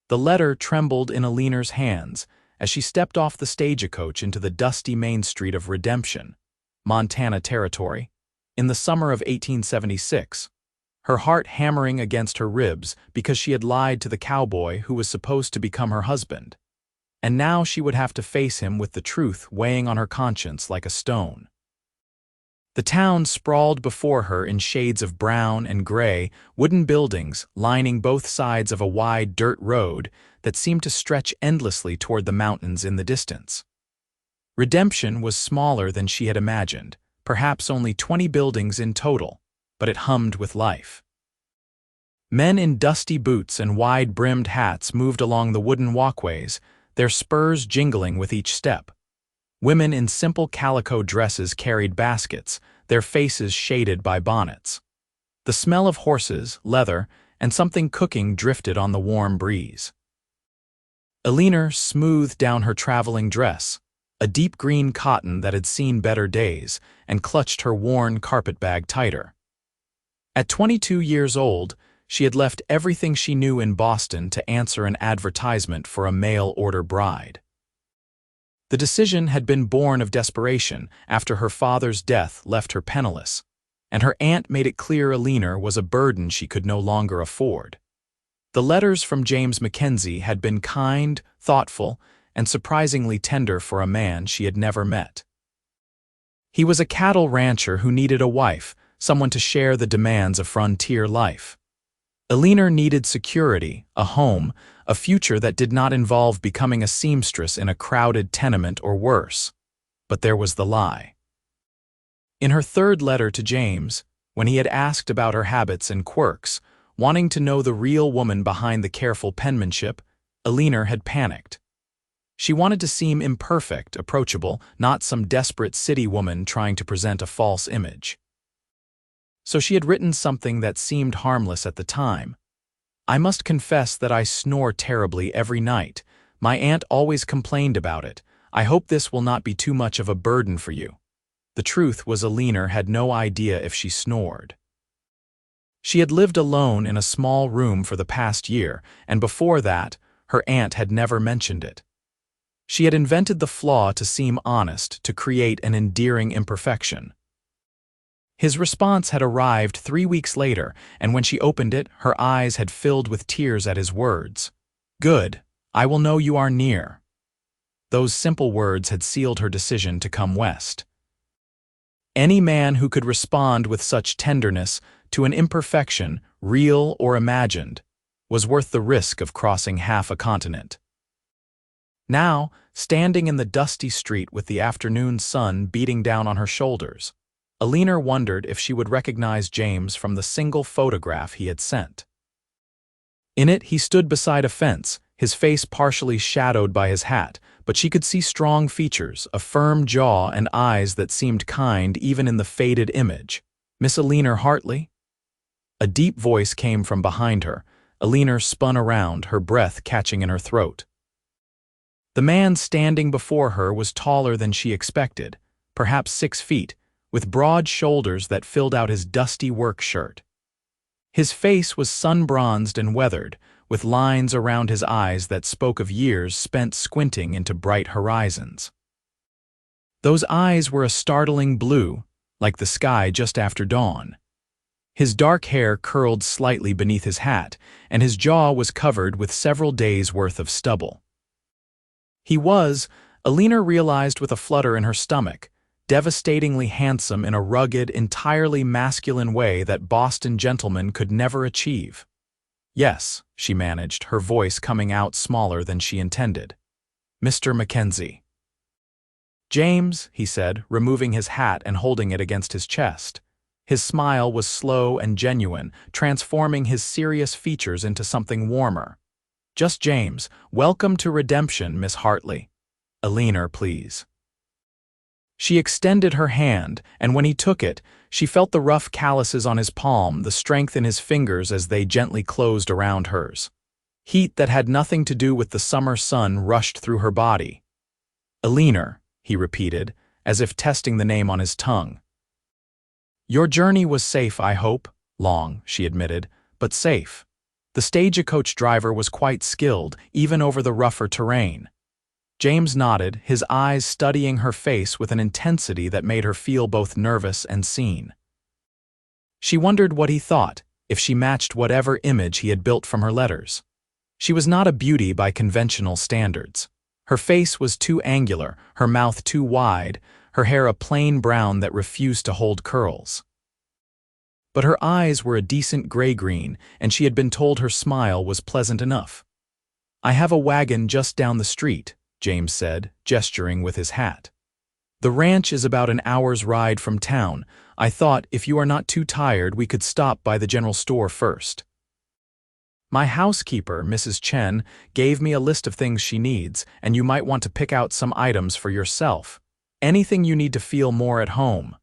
The letter trembled in Eleanor's hands as she stepped off the stagecoach into the dusty main street of Redemption, Montana Territory, in the summer of 1876, her heart hammering against her ribs because she had lied to the cowboy who was supposed to become her husband. And now she would have to face him with the truth weighing on her conscience like a stone. The town sprawled before her in shades of brown and gray, wooden buildings lining both sides of a wide dirt road that seemed to stretch endlessly toward the mountains in the distance. Redemption was smaller than she had imagined, perhaps only 20 buildings in total, but it hummed with life. Men in dusty boots and wide-brimmed hats moved along the wooden walkways, their spurs jingling with each step. Women in simple calico dresses carried baskets, their faces shaded by bonnets. The smell of horses, leather, and something cooking drifted on the warm breeze. Eleanor smoothed down her traveling dress, a deep green cotton that had seen better days, and clutched her worn carpetbag tighter. At 22 years old, she had left everything she knew in Boston to answer an advertisement for a mail-order bride. The decision had been born of desperation after her father's death left her penniless, and her aunt made it clear Eleanor was a burden she could no longer afford. The letters from James McKenzie had been kind, thoughtful, and surprisingly tender for a man she had never met. He was a cattle rancher who needed a wife, someone to share the demands of frontier life. Eleanor needed security, a home, a future that did not involve becoming a seamstress in a crowded tenement or worse. But there was the lie. In her third letter to James, when he had asked about her habits and quirks, wanting to know the real woman behind the careful penmanship, Eleanor had panicked. She wanted to seem imperfect, approachable, not some desperate city woman trying to present a false image. So she had written something that seemed harmless at the time. I must confess that I snore terribly every night. My aunt always complained about it. I hope this will not be too much of a burden for you. The truth was Eleanor had no idea if she snored. She had lived alone in a small room for the past year, and before that, her aunt had never mentioned it. She had invented the flaw to seem honest, to create an endearing imperfection. His response had arrived 3 weeks later, and when she opened it, her eyes had filled with tears at his words. "Good, I will know you are near." Those simple words had sealed her decision to come west. Any man who could respond with such tenderness to an imperfection, real or imagined, was worth the risk of crossing half a continent. Now, standing in the dusty street with the afternoon sun beating down on her shoulders, Eleanor wondered if she would recognize James from the single photograph he had sent. In it, he stood beside a fence, his face partially shadowed by his hat, but she could see strong features, a firm jaw, and eyes that seemed kind even in the faded image. "Miss Eleanor Hartley?" A deep voice came from behind her. Eleanor spun around, her breath catching in her throat. The man standing before her was taller than she expected, perhaps 6 feet, with broad shoulders that filled out his dusty work shirt. His face was sun-bronzed and weathered, with lines around his eyes that spoke of years spent squinting into bright horizons. Those eyes were a startling blue, like the sky just after dawn. His dark hair curled slightly beneath his hat, and his jaw was covered with several days' worth of stubble. He was, Eleanor realized with a flutter in her stomach, devastatingly handsome in a rugged, entirely masculine way that Boston gentlemen could never achieve. "Yes," she managed, her voice coming out smaller than she intended. "Mr. McKenzie." "James," he said, removing his hat and holding it against his chest. His smile was slow and genuine, transforming his serious features into something warmer. "Just James. Welcome to Redemption, Miss Hartley. Eleanor, please." She extended her hand, and when he took it, she felt the rough calluses on his palm, the strength in his fingers as they gently closed around hers. Heat that had nothing to do with the summer sun rushed through her body. "Eleanor," he repeated, as if testing the name on his tongue. "Your journey was safe, I hope." "Long," she admitted, "but safe." The stagecoach driver was quite skilled, even over the rougher terrain. James nodded, his eyes studying her face with an intensity that made her feel both nervous and seen. She wondered what he thought, if she matched whatever image he had built from her letters. She was not a beauty by conventional standards. Her face was too angular, her mouth too wide, her hair a plain brown that refused to hold curls. But her eyes were a decent gray-green, and she had been told her smile was pleasant enough. "I have a wagon just down the street," James said, gesturing with his hat. "The ranch is about an hour's ride from town. I thought, if you are not too tired, we could stop by the general store first. My housekeeper, Mrs. Chen, gave me a list of things she needs, and you might want to pick out some items for yourself. Anything you need to feel more at home."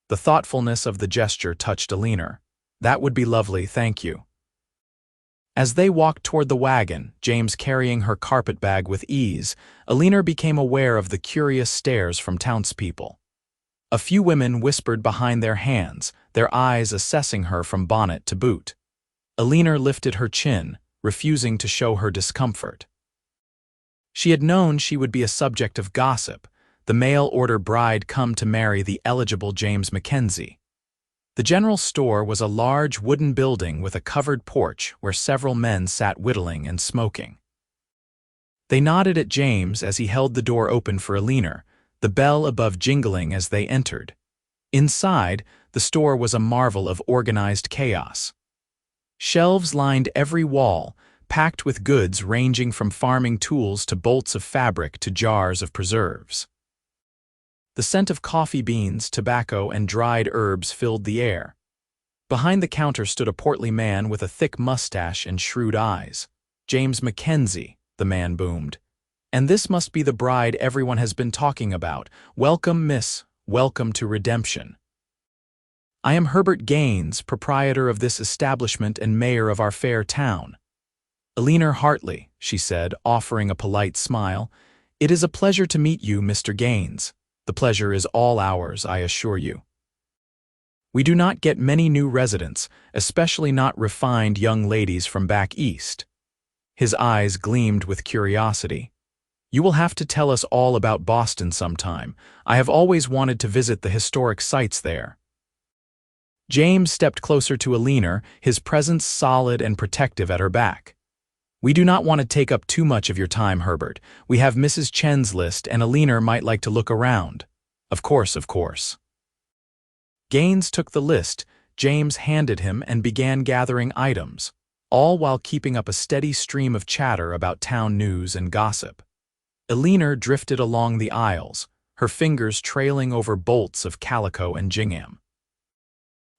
The thoughtfulness of the gesture touched Eleanor. "That would be lovely, thank you." As they walked toward the wagon, James carrying her carpet bag with ease, Eleanor became aware of the curious stares from townspeople. A few women whispered behind their hands, their eyes assessing her from bonnet to boot. Eleanor lifted her chin, refusing to show her discomfort. She had known she would be a subject of gossip, the mail-order bride come to marry the eligible James McKenzie. The general store was a large wooden building with a covered porch where several men sat whittling and smoking. They nodded at James as he held the door open for Eleanor, the bell above jingling as they entered. Inside, the store was a marvel of organized chaos. Shelves lined every wall, packed with goods ranging from farming tools to bolts of fabric to jars of preserves. The scent of coffee beans, tobacco, and dried herbs filled the air. Behind the counter stood a portly man with a thick mustache and shrewd eyes. "James McKenzie," the man boomed. "And this must be the bride everyone has been talking about. Welcome, miss. Welcome to redemption. I am Herbert Gaines, proprietor of this establishment and mayor of our fair town." "Eleanor Hartley," she said, offering a polite smile. "It is a pleasure to meet you, Mr. Gaines. The pleasure is all ours, I assure you. We do not get many new residents, especially not refined young ladies from back east." His eyes gleamed with curiosity. "You will have to tell us all about Boston sometime. I have always wanted to visit the historic sites there." James stepped closer to Eleanor, his presence solid and protective at her back. "We do not want to take up too much of your time, Herbert. We have Mrs. Chen's list, and Eleanor might like to look around." Of course. Gaines took the list, James handed him and began gathering items, all while keeping up a steady stream of chatter about town news and gossip. Eleanor drifted along the aisles, her fingers trailing over bolts of calico and gingham.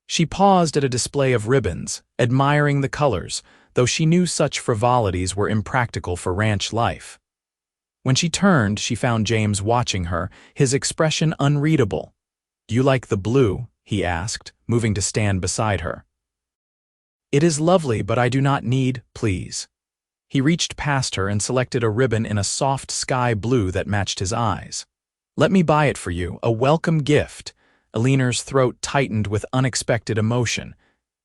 She paused at a display of ribbons, admiring the colors, though she knew such frivolities were impractical for ranch life. When she turned, she found James watching her, his expression unreadable. "Do you like the blue?" he asked, moving to stand beside her. "It is lovely, but I do not need, please." He reached past her and selected a ribbon in a soft sky blue that matched his eyes. "Let me buy it for you, a welcome gift." Eleanor's throat tightened with unexpected emotion.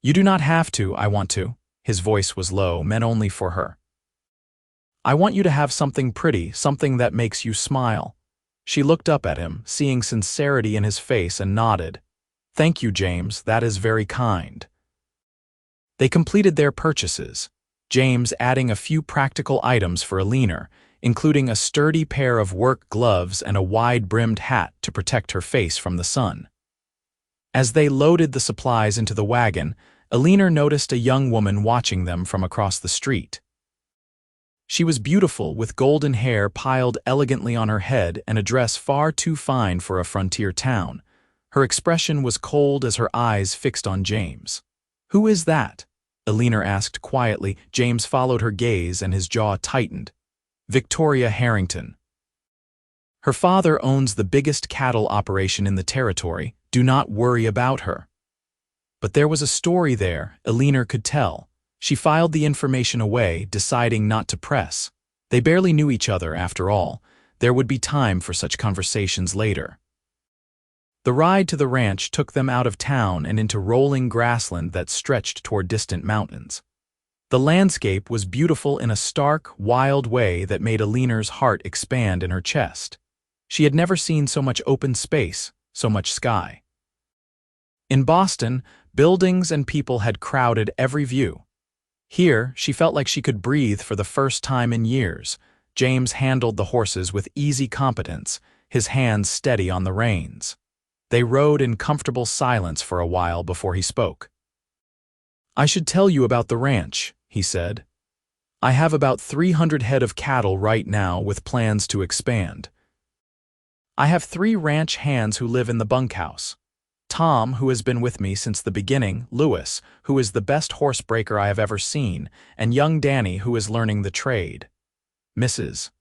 "You do not have to, I want to." His voice was low, meant only for her. "I want you to have something pretty, something that makes you smile." She looked up at him, seeing sincerity in his face, and nodded. "Thank you, James, that is very kind." They completed their purchases, James adding a few practical items for Eleanor, including a sturdy pair of work gloves and a wide-brimmed hat to protect her face from the sun. As they loaded the supplies into the wagon, Eleanor noticed a young woman watching them from across the street. She was beautiful, with golden hair piled elegantly on her head and a dress far too fine for a frontier town. Her expression was cold as her eyes fixed on James. "Who is that?" Eleanor asked quietly. James followed her gaze and his jaw tightened. "Victoria Harrington. Her father owns the biggest cattle operation in the territory. Do not worry about her." But there was a story there, Eleanor could tell. She filed the information away, deciding not to press. They barely knew each other, after all. There would be time for such conversations later. The ride to the ranch took them out of town and into rolling grassland that stretched toward distant mountains. The landscape was beautiful in a stark, wild way that made Eleanor's heart expand in her chest. She had never seen so much open space, so much sky. In Boston, buildings and people had crowded every view. Here, she felt like she could breathe for the first time in years. James handled the horses with easy competence, his hands steady on the reins. They rode in comfortable silence for a while before he spoke. "I should tell you about the ranch," he said. "I have about 300 head of cattle right now with plans to expand. I have 3 ranch hands who live in the bunkhouse. Tom, who has been with me since the beginning, Lewis, who is the best horse breaker I have ever seen, and young Danny, who is learning the trade. Mrs.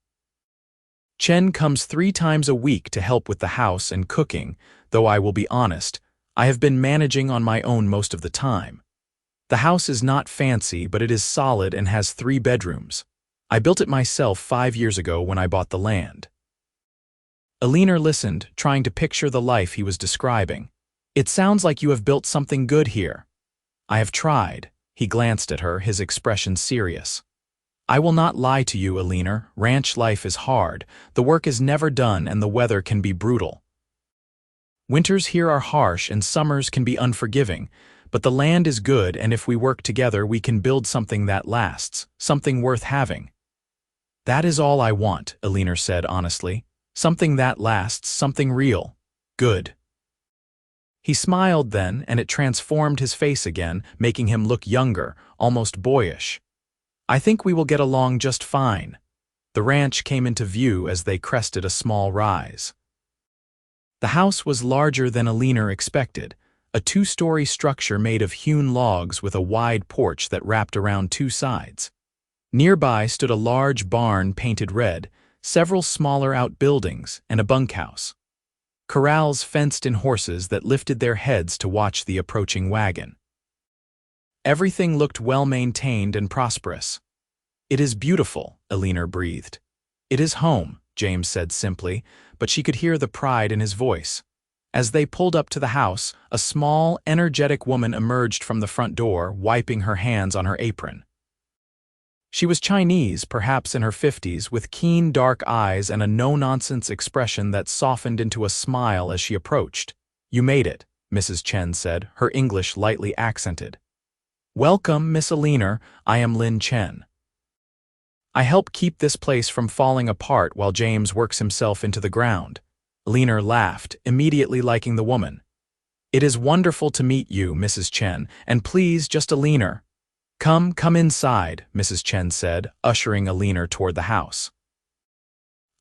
Chen comes 3 times a week to help with the house and cooking, though I will be honest, I have been managing on my own most of the time. The house is not fancy, but it is solid and has 3 bedrooms. I built it myself 5 years ago when I bought the land." Eleanor listened, trying to picture the life he was describing. "It sounds like you have built something good here." "I have tried." He glanced at her, his expression serious. "I will not lie to you, Eleanor. Ranch life is hard. The work is never done and the weather can be brutal. Winters here are harsh and summers can be unforgiving, but the land is good, and if we work together we can build something that lasts, something worth having." "That is all I want," Eleanor said honestly. "Something that lasts, something real. Good." He smiled then, and it transformed his face again, making him look younger, almost boyish. "I think we will get along just fine." The ranch came into view as they crested a small rise. The house was larger than Eleanor expected, a 2-story structure made of hewn logs with a wide porch that wrapped around 2 sides. Nearby stood a large barn painted red, several smaller outbuildings, and a bunkhouse. Corrals fenced in horses that lifted their heads to watch the approaching wagon. Everything looked well-maintained and prosperous. "It is beautiful," Eleanor breathed. "It is home," James said simply, but she could hear the pride in his voice. As they pulled up to the house, a small, energetic woman emerged from the front door, wiping her hands on her apron. She was Chinese, perhaps in her 50s, with keen dark eyes and a no-nonsense expression that softened into a smile as she approached. "You made it," Mrs. Chen said, her English lightly accented. "Welcome, Miss Eleanor. I am Lin Chen. I help keep this place from falling apart while James works himself into the ground." Eleanor laughed, immediately liking the woman. "It is wonderful to meet you, Mrs. Chen, and please, just Eleanor." Come inside," Mrs. Chen said, ushering Eleanor toward the house.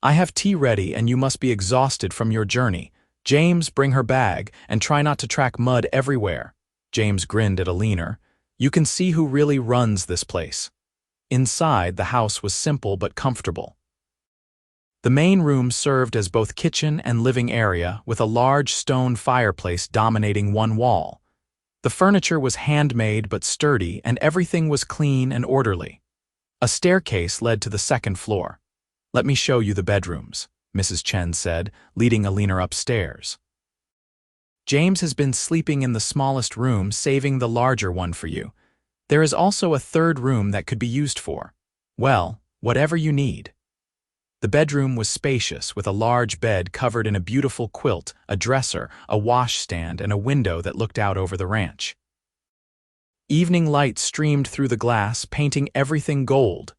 "I have tea ready and you must be exhausted from your journey. James, bring her bag, and try not to track mud everywhere." James grinned at Eleanor. "You can see who really runs this place." Inside, the house was simple but comfortable. The main room served as both kitchen and living area, with a large stone fireplace dominating one wall. The furniture was handmade but sturdy, and everything was clean and orderly. A staircase led to the 2nd floor. "Let me show you the bedrooms," Mrs. Chen said, leading Eleanor upstairs. "James has been sleeping in the smallest room, saving the larger one for you. There is also a 3rd room that could be used for, well, whatever you need." The bedroom was spacious, with a large bed covered in a beautiful quilt, a dresser, a washstand, and a window that looked out over the ranch. Evening light streamed through the glass, painting everything gold.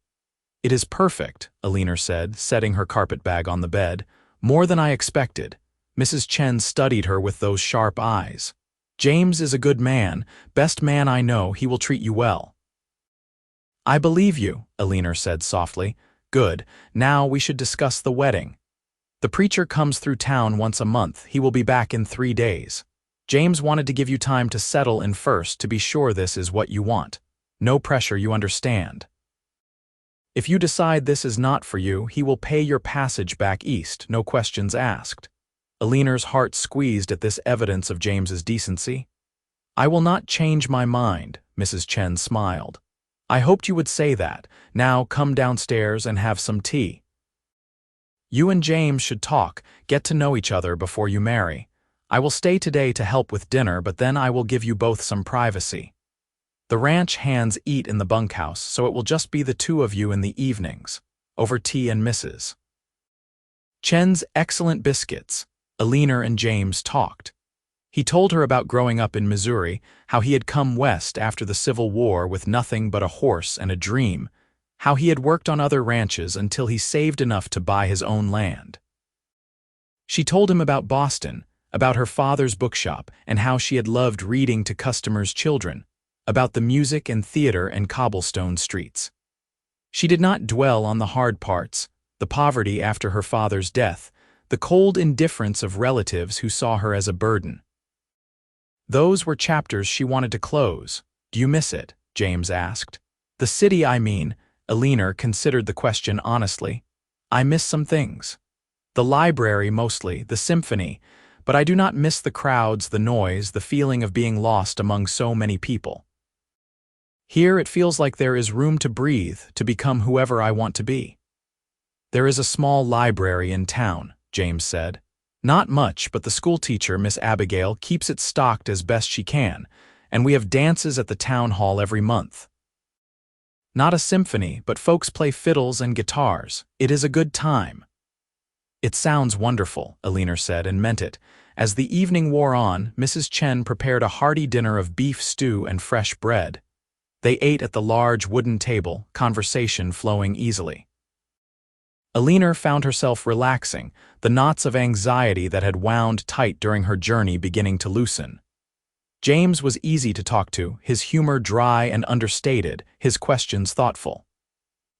"It is perfect," Eleanor said, setting her carpet bag on the bed. "More than I expected." Mrs. Chen studied her with those sharp eyes. "James is a good man, best man I know, he will treat you well." "I believe you," Eleanor said softly. "Good, now we should discuss the wedding. The preacher comes through town once a month, he will be back in 3 days. James wanted to give you time to settle in first to be sure this is what you want. No pressure, you understand. If you decide this is not for you, he will pay your passage back east, no questions asked." Eleanor's heart squeezed at this evidence of James's decency. "I will not change my mind," Mrs. Chen smiled. "I hoped you would say that. Now come downstairs and have some tea. You and James should talk, get to know each other before you marry. I will stay today to help with dinner, but then I will give you both some privacy." The ranch hands eat in the bunkhouse, so it will just be the two of you in the evenings, over tea and Mrs. Chen's excellent biscuits. Eleanor and James talked. He told her about growing up in Missouri, how he had come west after the Civil War with nothing but a horse and a dream, how he had worked on other ranches until he saved enough to buy his own land. She told him about Boston, about her father's bookshop, and how she had loved reading to customers' children, about the music and theater and cobblestone streets. She did not dwell on the hard parts, the poverty after her father's death, the cold indifference of relatives who saw her as a burden. Those were chapters she wanted to close. Do you miss it? James asked. The city, I mean. Eleanor considered the question honestly. I miss some things. The library mostly, the symphony, but I do not miss the crowds, the noise, the feeling of being lost among so many people. Here it feels like there is room to breathe, to become whoever I want to be. There is a small library in town, James said. Not much, but the schoolteacher, Miss Abigail, keeps it stocked as best she can, and we have dances at the town hall every month. Not a symphony, but folks play fiddles and guitars. It is a good time. It sounds wonderful, Eleanor said, and meant it. As the evening wore on, Mrs. Chen prepared a hearty dinner of beef stew and fresh bread. They ate at the large wooden table, conversation flowing easily. Eleanor found herself relaxing, the knots of anxiety that had wound tight during her journey beginning to loosen. James was easy to talk to, his humor dry and understated, his questions thoughtful.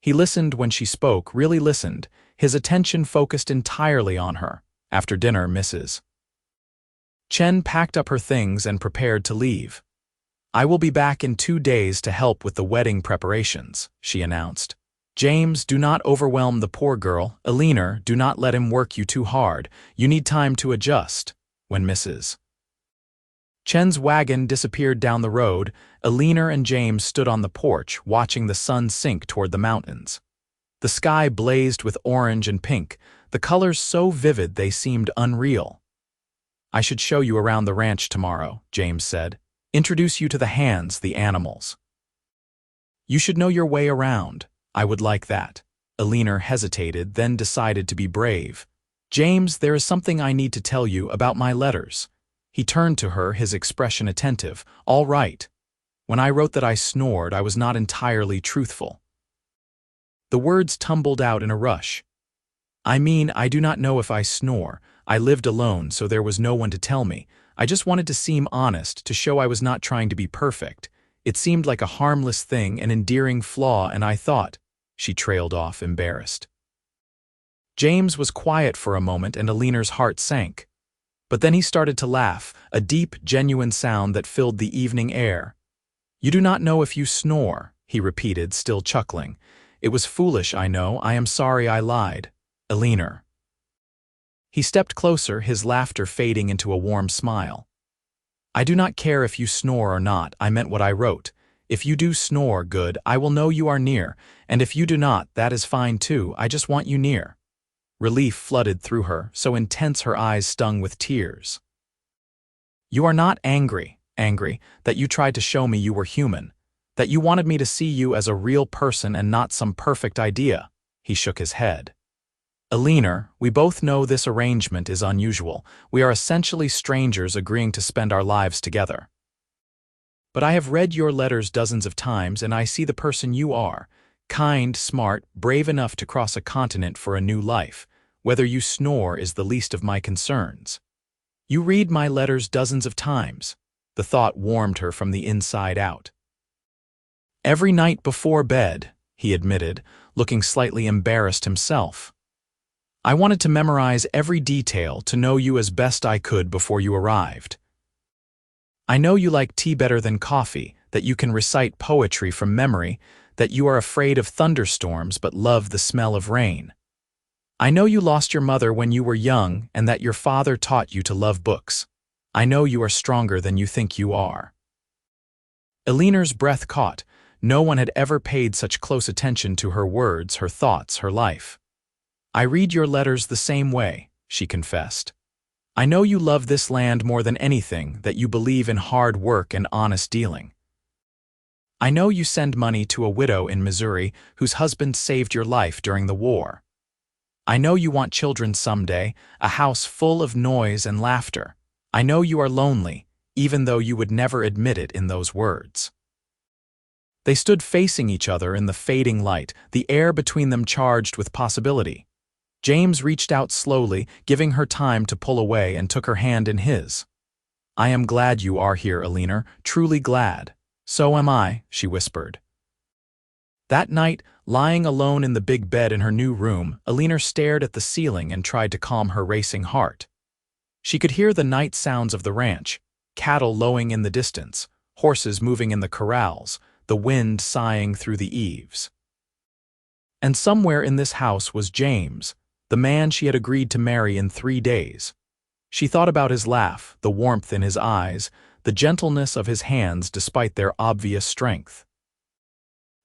He listened when she spoke, really listened, his attention focused entirely on her. After dinner, Mrs. Chen packed up her things and prepared to leave. I will be back in 2 days to help with the wedding preparations, she announced. James, do not overwhelm the poor girl. Eleanor, do not let him work you too hard. You need time to adjust. When Mrs. Chen's wagon disappeared down the road, Eleanor and James stood on the porch, watching the sun sink toward the mountains. The sky blazed with orange and pink, the colors so vivid they seemed unreal. I should show you around the ranch tomorrow, James said. Introduce you to the hands, the animals. You should know your way around. I would like that. Eleanor hesitated, then decided to be brave. James, there is something I need to tell you about my letters. He turned to her, his expression attentive. All right. When I wrote that I snored, I was not entirely truthful. The words tumbled out in a rush. I mean, I do not know if I snore. I lived alone, so there was no one to tell me. I just wanted to seem honest, to show I was not trying to be perfect. It seemed like a harmless thing, an endearing flaw, and I thought. She trailed off, embarrassed. James was quiet for a moment, and Eleanor's heart sank. But then he started to laugh, a deep, genuine sound that filled the evening air. You do not know if you snore, he repeated, still chuckling. It was foolish, I know. I am sorry I lied. Eleanor. He stepped closer, his laughter fading into a warm smile. I do not care if you snore or not. I meant what I wrote. If you do snore, good, I will know you are near, and if you do not, that is fine too. I just want you near. Relief flooded through her, so intense her eyes stung with tears. You are not angry, that you tried to show me you were human, that you wanted me to see you as a real person and not some perfect idea. He shook his head. Eleanor, we both know this arrangement is unusual. We are essentially strangers agreeing to spend our lives together. But I have read your letters dozens of times, and I see the person you are. Kind, smart, brave enough to cross a continent for a new life. Whether you snore is the least of my concerns. You read my letters dozens of times. The thought warmed her from the inside out. Every night before bed, he admitted, looking slightly embarrassed himself. I wanted to memorize every detail, to know you as best I could before you arrived. I know you like tea better than coffee, that you can recite poetry from memory, that you are afraid of thunderstorms but love the smell of rain. I know you lost your mother when you were young and that your father taught you to love books. I know you are stronger than you think you are. Eleanor's breath caught. No one had ever paid such close attention to her words, her thoughts, her life. I read your letters the same way, she confessed. I know you love this land more than anything, that you believe in hard work and honest dealing. I know you send money to a widow in Missouri whose husband saved your life during the war. I know you want children someday, a house full of noise and laughter. I know you are lonely, even though you would never admit it in those words." They stood facing each other in the fading light, the air between them charged with possibility. James reached out slowly, giving her time to pull away, and took her hand in his. "I am glad you are here, Eleanor, truly glad." "So am I," she whispered. That night, lying alone in the big bed in her new room, Eleanor stared at the ceiling and tried to calm her racing heart. She could hear the night sounds of the ranch, cattle lowing in the distance, horses moving in the corrals, the wind sighing through the eaves. And somewhere in this house was James, the man she had agreed to marry in 3 days. She thought about his laugh, the warmth in his eyes, the gentleness of his hands despite their obvious strength.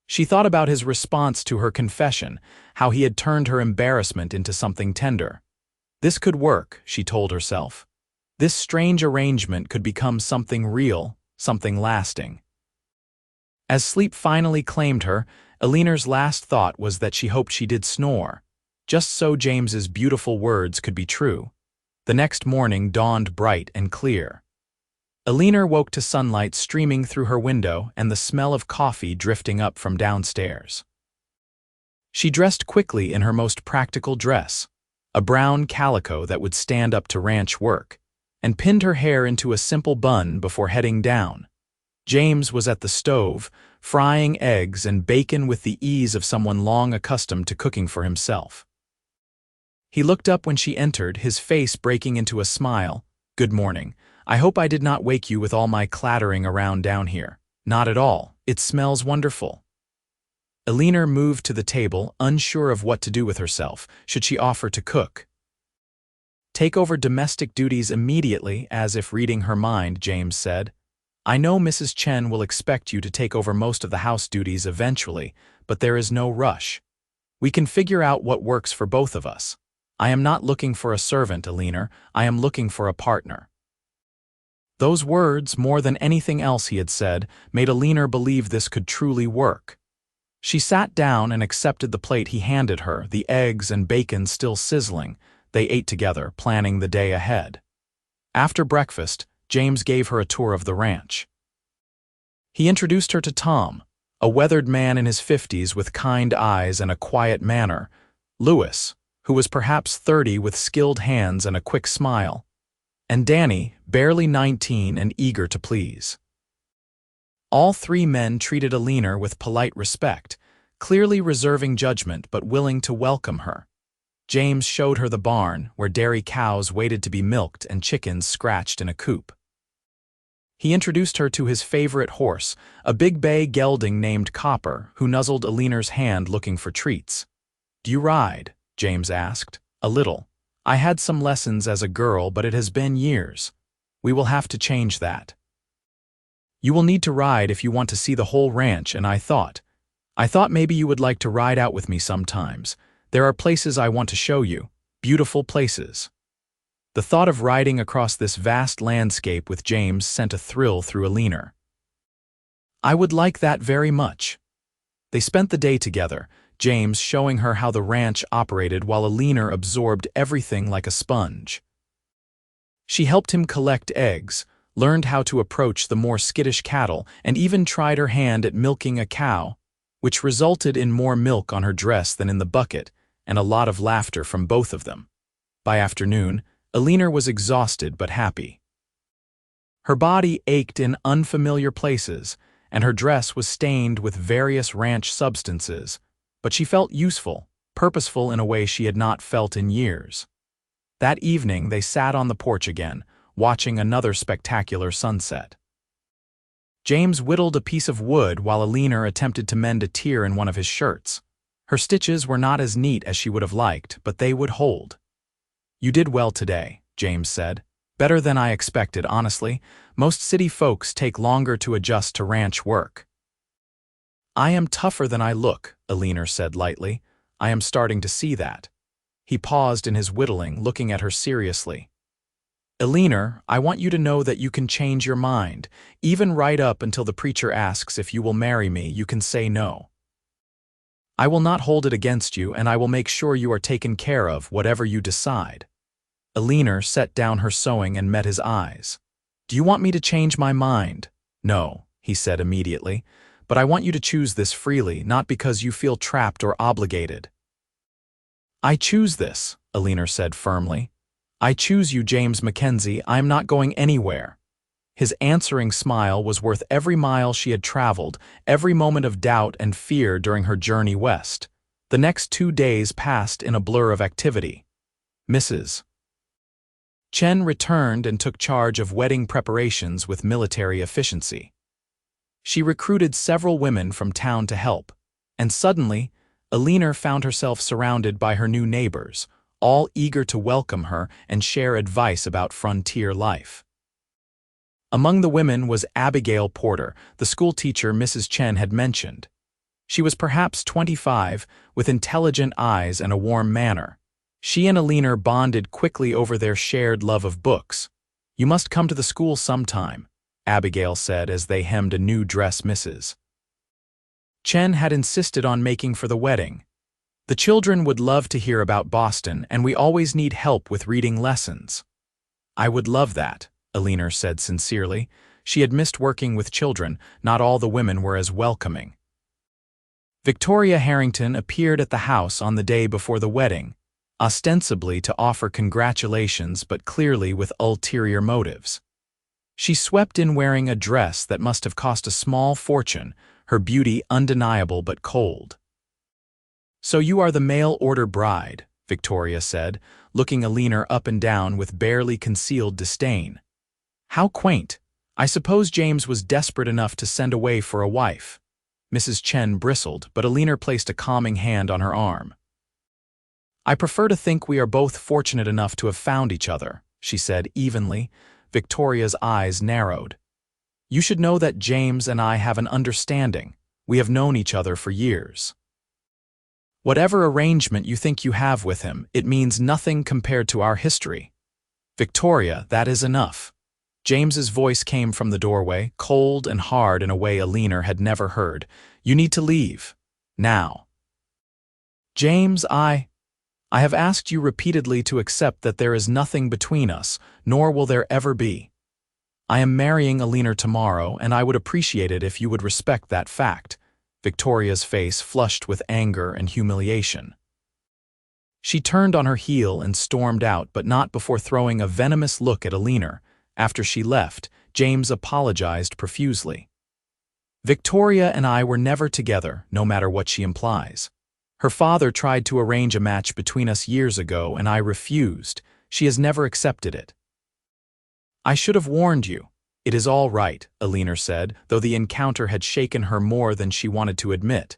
She thought about his response to her confession, how he had turned her embarrassment into something tender. This could work, she told herself. This strange arrangement could become something real, something lasting. As sleep finally claimed her, Eleanor's last thought was that she hoped she did snore, just so James's beautiful words could be true. The next morning dawned bright and clear. Eleanor woke to sunlight streaming through her window and the smell of coffee drifting up from downstairs. She dressed quickly in her most practical dress, a brown calico that would stand up to ranch work, and pinned her hair into a simple bun before heading down. James was at the stove, frying eggs and bacon with the ease of someone long accustomed to cooking for himself. He looked up when she entered, his face breaking into a smile. "Good morning. I hope I did not wake you with all my clattering around down here." "Not at all. It smells wonderful." Eleanor moved to the table, unsure of what to do with herself. Should she offer to cook? "Take over domestic duties immediately," as if reading her mind, James said. "I know Mrs. Chen will expect you to take over most of the house duties eventually, but there is no rush. We can figure out what works for both of us. I am not looking for a servant, Eleanor. I am looking for a partner." Those words, more than anything else he had said, made Eleanor believe this could truly work. She sat down and accepted the plate he handed her, the eggs and bacon still sizzling. They ate together, planning the day ahead. After breakfast, James gave her a tour of the ranch. He introduced her to Tom, a weathered man in his 50s with kind eyes and a quiet manner, Lewis, who was perhaps 30 with skilled hands and a quick smile, and Danny, barely 19 and eager to please. All 3 men treated Eleanor with polite respect, clearly reserving judgment but willing to welcome her. James showed her the barn, where dairy cows waited to be milked and chickens scratched in a coop. He introduced her to his favorite horse, a big bay gelding named Copper, who nuzzled Eleanor's hand looking for treats. "Do you ride?" James asked. "A little. I had some lessons as a girl, but it has been years. We will have to change that. You will need to ride if you want to see the whole ranch, and I thought maybe you would like to ride out with me sometimes. There are places I want to show you, beautiful places." The thought of riding across this vast landscape with James sent a thrill through Eleanor. "I would like that very much." They spent the day together, James showing her how the ranch operated while Eleanor absorbed everything like a sponge. She helped him collect eggs, learned how to approach the more skittish cattle, and even tried her hand at milking a cow, which resulted in more milk on her dress than in the bucket, and a lot of laughter from both of them. By afternoon, Eleanor was exhausted but happy. Her body ached in unfamiliar places, and her dress was stained with various ranch substances, but she felt useful, purposeful in a way she had not felt in years. That evening they sat on the porch again, watching another spectacular sunset. James whittled a piece of wood while Eleanor attempted to mend a tear in one of his shirts. Her stitches were not as neat as she would have liked, but they would hold. "You did well today," James said. "Better than I expected, honestly. Most city folks take longer to adjust to ranch work." "I am tougher than I look," Eleanor said lightly. "I am starting to see that." He paused in his whittling, looking at her seriously. Eleanor, I want you to know that you can change your mind. Even right up until the preacher asks if you will marry me, you can say no. I will not hold it against you, and I will make sure you are taken care of, whatever you decide. Eleanor set down her sewing and met his eyes. Do you want me to change my mind? No, he said immediately, but I want you to choose this freely, not because you feel trapped or obligated. I choose this, Eleanor said firmly. I choose you, James McKenzie. I am not going anywhere. His answering smile was worth every mile she had traveled, every moment of doubt and fear during her journey west. The next 2 days passed in a blur of activity. Mrs. Chen returned and took charge of wedding preparations with military efficiency. She recruited several women from town to help, and suddenly, Eleanor found herself surrounded by her new neighbors, all eager to welcome her and share advice about frontier life. Among the women was Abigail Porter, the schoolteacher Mrs. Chen had mentioned. She was perhaps 25, with intelligent eyes and a warm manner. She and Eleanor bonded quickly over their shared love of books. You must come to the school sometime, Abigail said as they hemmed a new dress Mrs. Chen had insisted on making for the wedding. The children would love to hear about Boston, and we always need help with reading lessons. I would love that, Eleanor said sincerely. She had missed working with children. Not all the women were as welcoming. Victoria Harrington appeared at the house on the day before the wedding, ostensibly to offer congratulations but clearly with ulterior motives. She swept in wearing a dress that must have cost a small fortune, her beauty undeniable but cold. So you are the mail-order bride, Victoria said, looking Eleanor up and down with barely concealed disdain. How quaint. I suppose James was desperate enough to send away for a wife. Mrs. Chen bristled, but Eleanor placed a calming hand on her arm. I prefer to think we are both fortunate enough to have found each other, she said evenly. Victoria's eyes narrowed. You should know that James and I have an understanding. We have known each other for years. Whatever arrangement you think you have with him, it means nothing compared to our history. Victoria, that is enough. James's voice came from the doorway, cold and hard in a way Eleanor had never heard. You need to leave. Now. James, I have asked you repeatedly to accept that there is nothing between us, nor will there ever be. I am marrying Eleanor tomorrow, and I would appreciate it if you would respect that fact. Victoria's face flushed with anger and humiliation. She turned on her heel and stormed out, but not before throwing a venomous look at Eleanor. After she left, James apologized profusely. Victoria and I were never together, no matter what she implies. Her father tried to arrange a match between us years ago, and I refused. She has never accepted it. I should have warned you. It is all right, Eleanor said, though the encounter had shaken her more than she wanted to admit.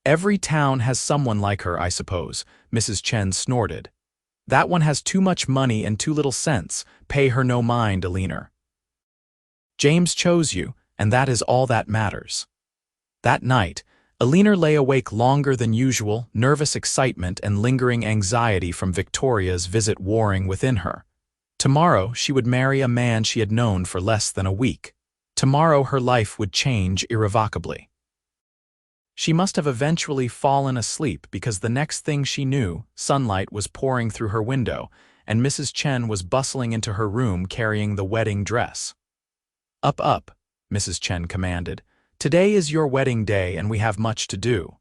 Every town has someone like her, I suppose, Mrs. Chen snorted. That one has too much money and too little sense. Pay her no mind, Eleanor. James chose you, and that is all that matters. That night, Eleanor lay awake longer than usual, nervous excitement and lingering anxiety from Victoria's visit warring within her. Tomorrow she would marry a man she had known for less than a week. Tomorrow her life would change irrevocably. She must have eventually fallen asleep because the next thing she knew, sunlight was pouring through her window, and Mrs. Chen was bustling into her room carrying the wedding dress. Up, up, Mrs. Chen commanded. Today is your wedding day and we have much to do.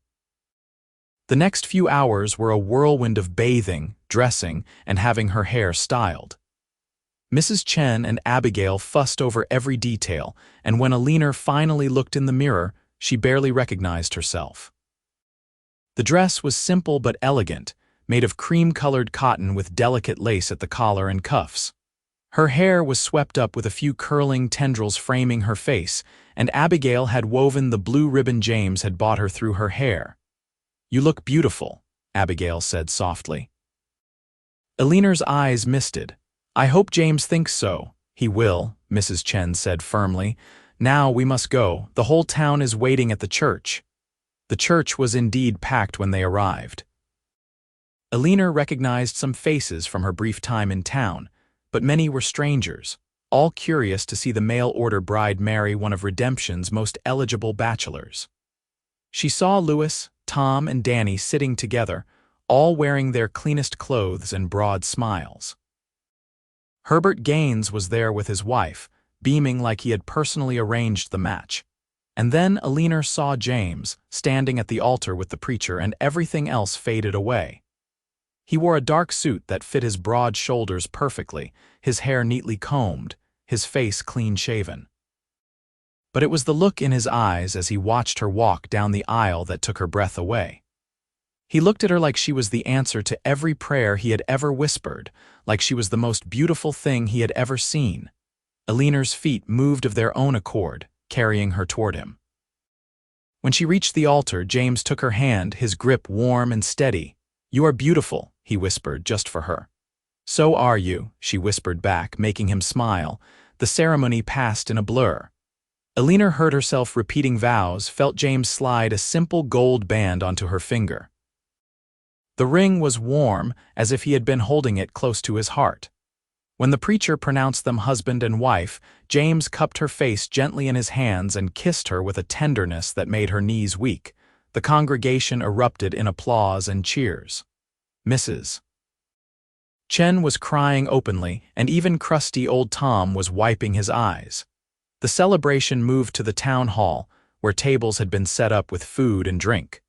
The next few hours were a whirlwind of bathing, dressing, and having her hair styled. Mrs. Chen and Abigail fussed over every detail, and when Eleanor finally looked in the mirror, she barely recognized herself. The dress was simple but elegant, made of cream-colored cotton with delicate lace at the collar and cuffs. Her hair was swept up with a few curling tendrils framing her face, and Abigail had woven the blue ribbon James had bought her through her hair. You look beautiful, Abigail said softly. Eleanor's eyes misted. I hope James thinks so. He will, Mrs. Chen said firmly. Now we must go. The whole town is waiting at the church. The church was indeed packed when they arrived. Eleanor recognized some faces from her brief time in town, but many were strangers, all curious to see the mail-order bride marry one of Redemption's most eligible bachelors. She saw Louis, Tom, and Danny sitting together, all wearing their cleanest clothes and broad smiles. Herbert Gaines was there with his wife, beaming like he had personally arranged the match. And then Eleanor saw James, standing at the altar with the preacher, and everything else faded away. He wore a dark suit that fit his broad shoulders perfectly, his hair neatly combed, his face clean-shaven. But it was the look in his eyes as he watched her walk down the aisle that took her breath away. He looked at her like she was the answer to every prayer he had ever whispered, like she was the most beautiful thing he had ever seen. Eleanor's feet moved of their own accord, carrying her toward him. When she reached the altar, James took her hand, his grip warm and steady. "You are beautiful," he whispered, just for her. "So are you," she whispered back, making him smile. The ceremony passed in a blur. Eleanor heard herself repeating vows, felt James slide a simple gold band onto her finger. The ring was warm, as if he had been holding it close to his heart. When the preacher pronounced them husband and wife, James cupped her face gently in his hands and kissed her with a tenderness that made her knees weak. The congregation erupted in applause and cheers. Mrs. Chen was crying openly, and even crusty old Tom was wiping his eyes. The celebration moved to the town hall, where tables had been set up with food and drink.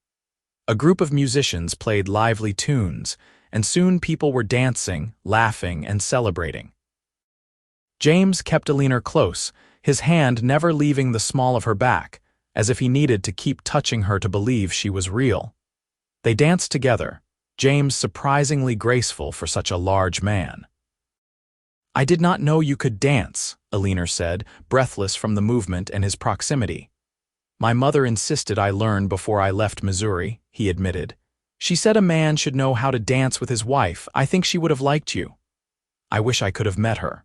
A group of musicians played lively tunes, and soon people were dancing, laughing, and celebrating. James kept Eleanor close, his hand never leaving the small of her back, as if he needed to keep touching her to believe she was real. They danced together, James surprisingly graceful for such a large man. "I did not know you could dance," Eleanor said, breathless from the movement and his proximity. "My mother insisted I learn before I left Missouri," he admitted. "She said a man should know how to dance with his wife. I think she would have liked you. I wish I could have met her.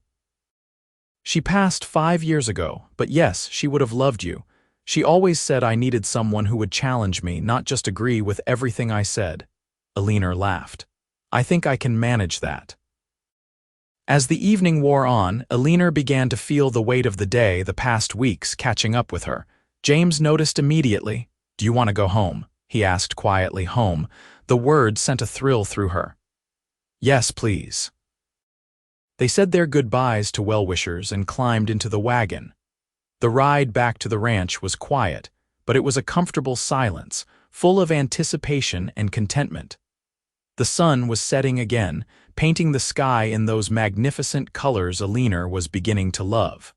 She passed 5 years ago, but yes, she would have loved you. She always said I needed someone who would challenge me, not just agree with everything I said." Eleanor laughed. "I think I can manage that." As the evening wore on, Eleanor began to feel the weight of the day, the past weeks, catching up with her. James noticed immediately. "Do you want to go home?" he asked quietly. Home. The word sent a thrill through her. "Yes, please." They said their goodbyes to well-wishers and climbed into the wagon. The ride back to the ranch was quiet, but it was a comfortable silence, full of anticipation and contentment. The sun was setting again, painting the sky in those magnificent colors Eleanor was beginning to love.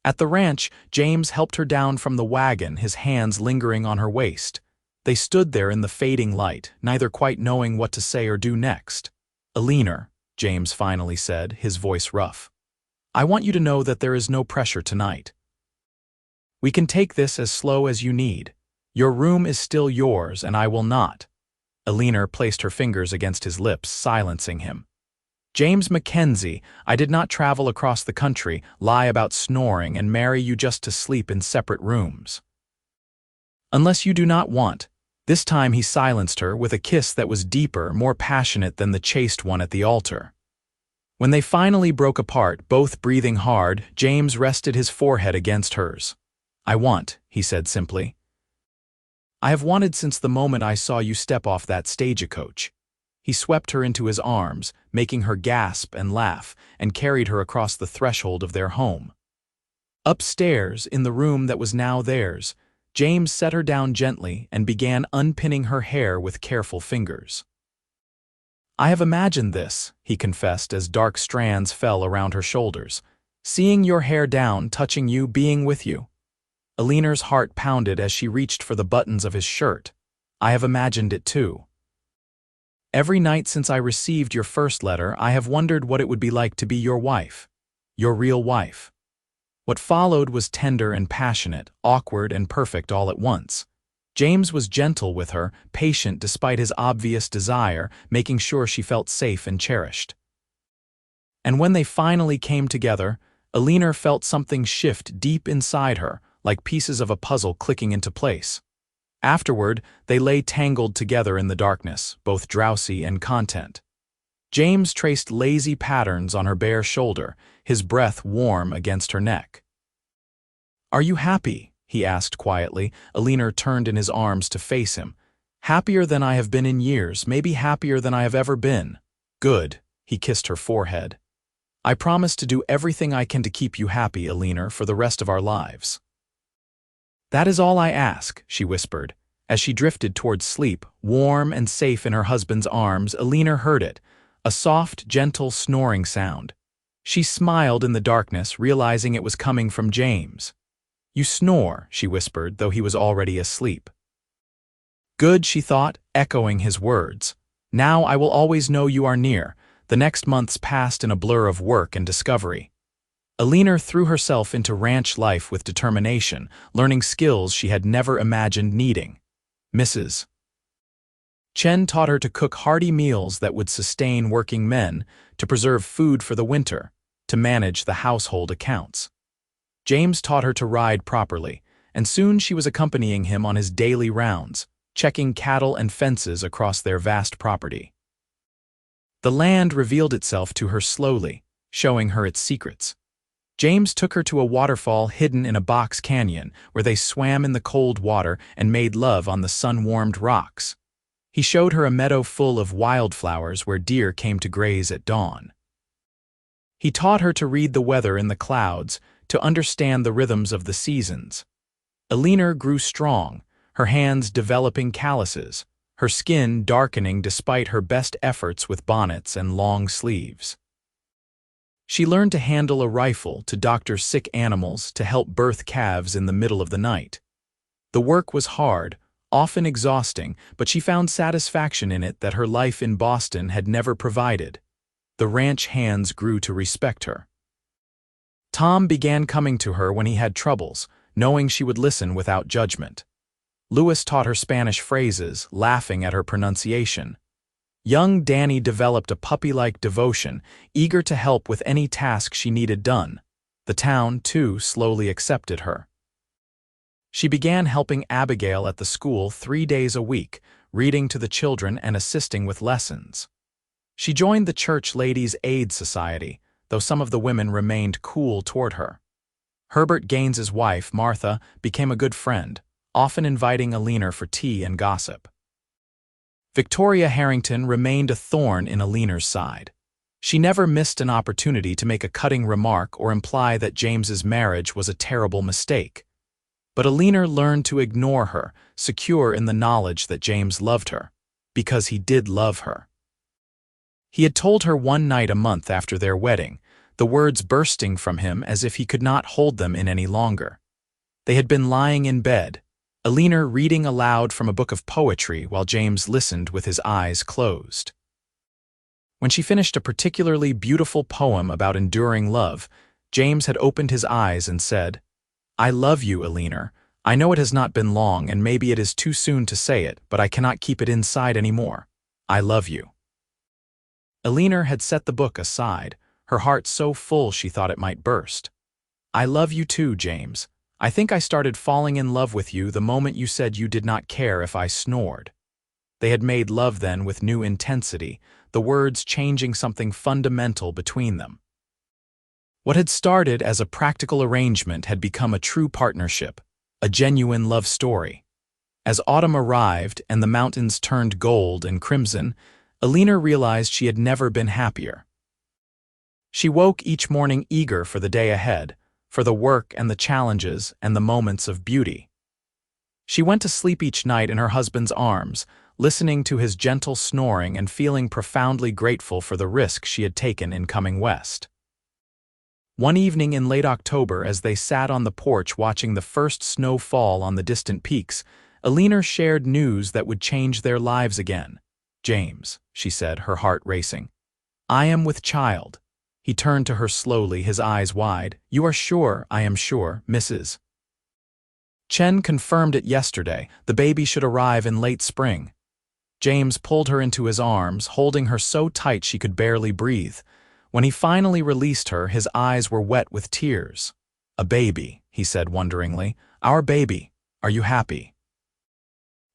At the ranch, James helped her down from the wagon, his hands lingering on her waist. They stood there in the fading light, neither quite knowing what to say or do next. "Eleanor," James finally said, his voice rough, "I want you to know that there is no pressure tonight. We can take this as slow as you need. Your room is still yours, and I will not." Eleanor placed her fingers against his lips, silencing him. "James McKenzie, I did not travel across the country, lie about snoring, and marry you just to sleep in separate rooms. Unless you do not want." This time he silenced her with a kiss that was deeper, more passionate than the chaste one at the altar. When they finally broke apart, both breathing hard, James rested his forehead against hers. "I want," he said simply. "I have wanted since the moment I saw you step off that stagecoach." He swept her into his arms, making her gasp and laugh, and carried her across the threshold of their home. Upstairs, in the room that was now theirs, James set her down gently and began unpinning her hair with careful fingers. "I have imagined this," he confessed as dark strands fell around her shoulders. "Seeing your hair down, touching you, being with you." Eleanor's heart pounded as she reached for the buttons of his shirt. "I have imagined it too. Every night since I received your first letter, I have wondered what it would be like to be your wife. Your real wife." What followed was tender and passionate, awkward and perfect all at once. James was gentle with her, patient despite his obvious desire, making sure she felt safe and cherished. And when they finally came together, Eleanor felt something shift deep inside her, like pieces of a puzzle clicking into place. Afterward, they lay tangled together in the darkness, both drowsy and content. James traced lazy patterns on her bare shoulder, his breath warm against her neck. "Are you happy?" he asked quietly. Eleanor turned in his arms to face him. "Happier than I have been in years, maybe happier than I have ever been." "Good," he kissed her forehead. "I promise to do everything I can to keep you happy, Eleanor, for the rest of our lives." "That is all I ask," she whispered. As she drifted towards sleep, warm and safe in her husband's arms, Eleanor heard it, a soft, gentle snoring sound. She smiled in the darkness, realizing it was coming from James. "You snore," she whispered, though he was already asleep. "Good," she thought, echoing his words. "Now I will always know you are near." The next months passed in a blur of work and discovery. Eleanor threw herself into ranch life with determination, learning skills she had never imagined needing. Mrs. Chen taught her to cook hearty meals that would sustain working men, to preserve food for the winter, to manage the household accounts. James taught her to ride properly, and soon she was accompanying him on his daily rounds, checking cattle and fences across their vast property. The land revealed itself to her slowly, showing her its secrets. James took her to a waterfall hidden in a box canyon where they swam in the cold water and made love on the sun-warmed rocks. He showed her a meadow full of wildflowers where deer came to graze at dawn. He taught her to read the weather in the clouds, to understand the rhythms of the seasons. Eleanor grew strong, her hands developing calluses, her skin darkening despite her best efforts with bonnets and long sleeves. She learned to handle a rifle, to doctor sick animals, to help birth calves in the middle of the night. The work was hard, often exhausting, but she found satisfaction in it that her life in Boston had never provided. The ranch hands grew to respect her. Tom began coming to her when he had troubles, knowing she would listen without judgment. Louis taught her Spanish phrases, laughing at her pronunciation. Young Danny developed a puppy-like devotion, eager to help with any task she needed done. The town, too, slowly accepted her. She began helping Abigail at the school 3 days a week, reading to the children and assisting with lessons. She joined the Church Ladies' Aid Society, though some of the women remained cool toward her. Herbert Gaines's wife, Martha, became a good friend, often inviting Eleanor for tea and gossip. Victoria Harrington remained a thorn in Eleanor's side. She never missed an opportunity to make a cutting remark or imply that James's marriage was a terrible mistake. But Eleanor learned to ignore her, secure in the knowledge that James loved her, because he did love her. He had told her one night a month after their wedding, the words bursting from him as if he could not hold them in any longer. They had been lying in bed, Eleanor reading aloud from a book of poetry while James listened with his eyes closed. When she finished a particularly beautiful poem about enduring love, James had opened his eyes and said, "I love you, Eleanor. I know it has not been long and maybe it is too soon to say it, but I cannot keep it inside anymore. I love you." Eleanor had set the book aside, her heart so full she thought it might burst. "I love you too, James. I think I started falling in love with you the moment you said you did not care if I snored." They had made love then with new intensity, the words changing something fundamental between them. What had started as a practical arrangement had become a true partnership, a genuine love story. As autumn arrived and the mountains turned gold and crimson, Eleanor realized she had never been happier. She woke each morning eager for the day ahead, for the work and the challenges and the moments of beauty. She went to sleep each night in her husband's arms, listening to his gentle snoring and feeling profoundly grateful for the risk she had taken in coming west. One evening in late October, as they sat on the porch watching the first snow fall on the distant peaks, Eleanor shared news that would change their lives again. "James," she said, her heart racing. "I am with child." He turned to her slowly, his eyes wide. "You are sure?" "I am sure, Mrs. Chen confirmed it yesterday. The baby should arrive in late spring." James pulled her into his arms, holding her so tight she could barely breathe. When he finally released her, his eyes were wet with tears. "A baby," he said wonderingly. "Our baby. Are you happy?"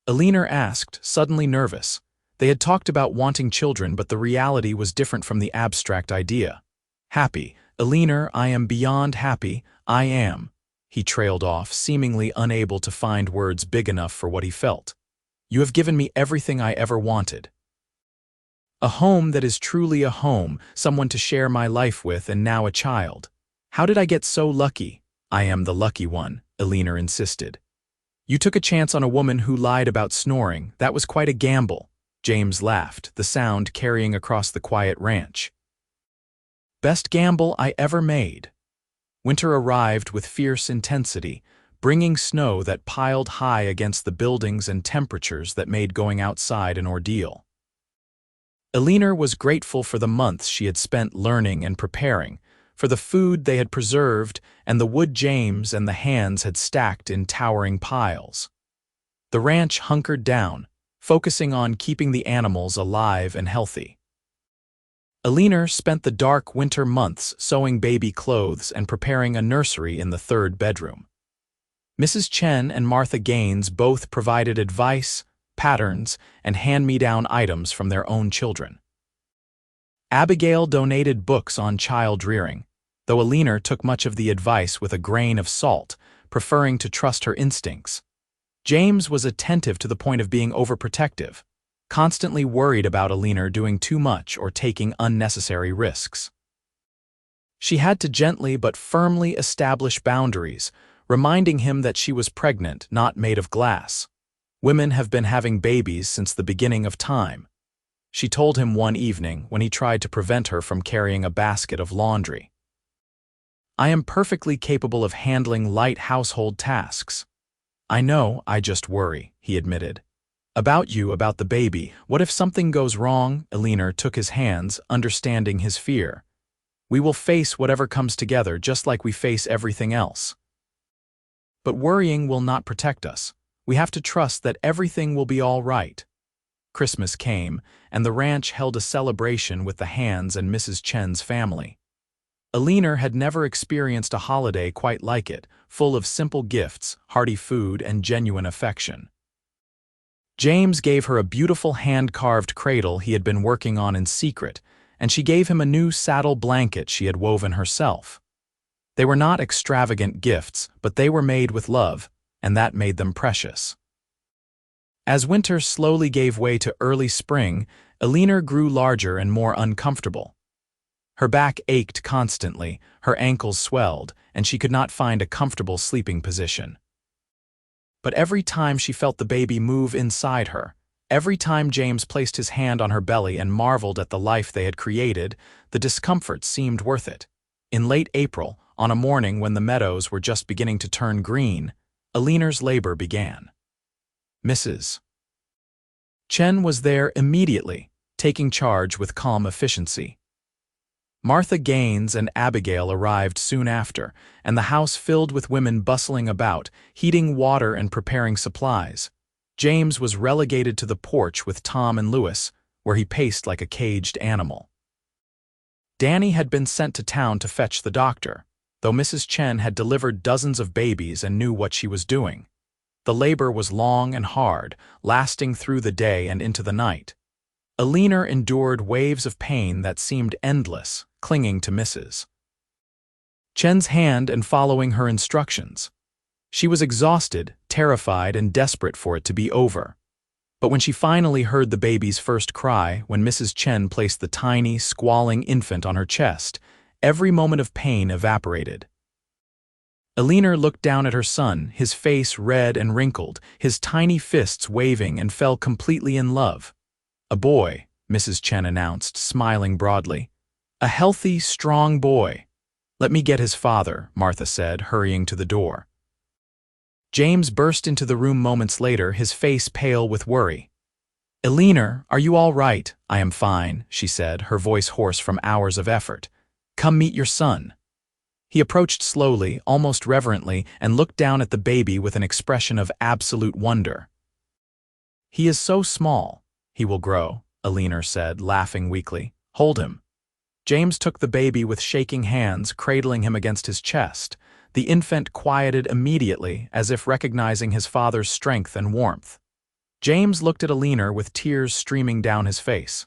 Eleanor asked, suddenly nervous. They had talked about wanting children, but the reality was different from the abstract idea. Happy, Eleanor, I am beyond happy, I am. He trailed off, seemingly unable to find words big enough for what he felt. You have given me everything I ever wanted. A home that is truly a home, someone to share my life with, and now a child. How did I get so lucky? I am the lucky one, Eleanor insisted. You took a chance on a woman who lied about snoring. That was quite a gamble. James laughed, the sound carrying across the quiet ranch. Best gamble I ever made. Winter arrived with fierce intensity, bringing snow that piled high against the buildings and temperatures that made going outside an ordeal. Eleanor was grateful for the months she had spent learning and preparing, for the food they had preserved and the wood James and the hands had stacked in towering piles. The ranch hunkered down, focusing on keeping the animals alive and healthy. Eleanor spent the dark winter months sewing baby clothes and preparing a nursery in the third bedroom. Mrs. Chen and Martha Gaines both provided advice, patterns, and hand-me-down items from their own children. Abigail donated books on child rearing, though Eleanor took much of the advice with a grain of salt, preferring to trust her instincts. James was attentive to the point of being overprotective, constantly worried about Eleanor doing too much or taking unnecessary risks. She had to gently but firmly establish boundaries, reminding him that she was pregnant, not made of glass. Women have been having babies since the beginning of time. She told him one evening when he tried to prevent her from carrying a basket of laundry. I am perfectly capable of handling light household tasks. I know, I just worry, he admitted. About the baby, what if something goes wrong? Eleanor took his hands, understanding his fear. We will face whatever comes together just like we face everything else. But worrying will not protect us. We have to trust that everything will be all right. Christmas came, and the ranch held a celebration with the Hands and Mrs. Chen's family. Eleanor had never experienced a holiday quite like it, full of simple gifts, hearty food, and genuine affection. James gave her a beautiful hand-carved cradle he had been working on in secret, and she gave him a new saddle blanket she had woven herself. They were not extravagant gifts, but they were made with love, and that made them precious. As winter slowly gave way to early spring, Eleanor grew larger and more uncomfortable. Her back ached constantly, her ankles swelled, and she could not find a comfortable sleeping position. But every time she felt the baby move inside her, every time James placed his hand on her belly and marveled at the life they had created, the discomfort seemed worth it. In late April, on a morning when the meadows were just beginning to turn green, Eleanor's labor began. Mrs. Chen was there immediately, taking charge with calm efficiency. Martha Gaines and Abigail arrived soon after, and the house filled with women bustling about, heating water and preparing supplies. James was relegated to the porch with Tom and Louis, where he paced like a caged animal. Danny had been sent to town to fetch the doctor, though Mrs. Chen had delivered dozens of babies and knew what she was doing. The labor was long and hard, lasting through the day and into the night. Eleanor endured waves of pain that seemed endless, clinging to Mrs. Chen's hand and following her instructions. She was exhausted, terrified, and desperate for it to be over. But when she finally heard the baby's first cry, when Mrs. Chen placed the tiny, squalling infant on her chest, every moment of pain evaporated. Eleanor looked down at her son, his face red and wrinkled, his tiny fists waving, and fell completely in love. A boy, Mrs. Chen announced, smiling broadly. A healthy, strong boy. Let me get his father, Martha said, hurrying to the door. James burst into the room moments later, his face pale with worry. Eleanor, are you all right? I am fine, she said, her voice hoarse from hours of effort. Come meet your son. He approached slowly, almost reverently, and looked down at the baby with an expression of absolute wonder. He is so small. He will grow, Eleanor said, laughing weakly. Hold him. James took the baby with shaking hands, cradling him against his chest. The infant quieted immediately, as if recognizing his father's strength and warmth. James looked at Eleanor with tears streaming down his face.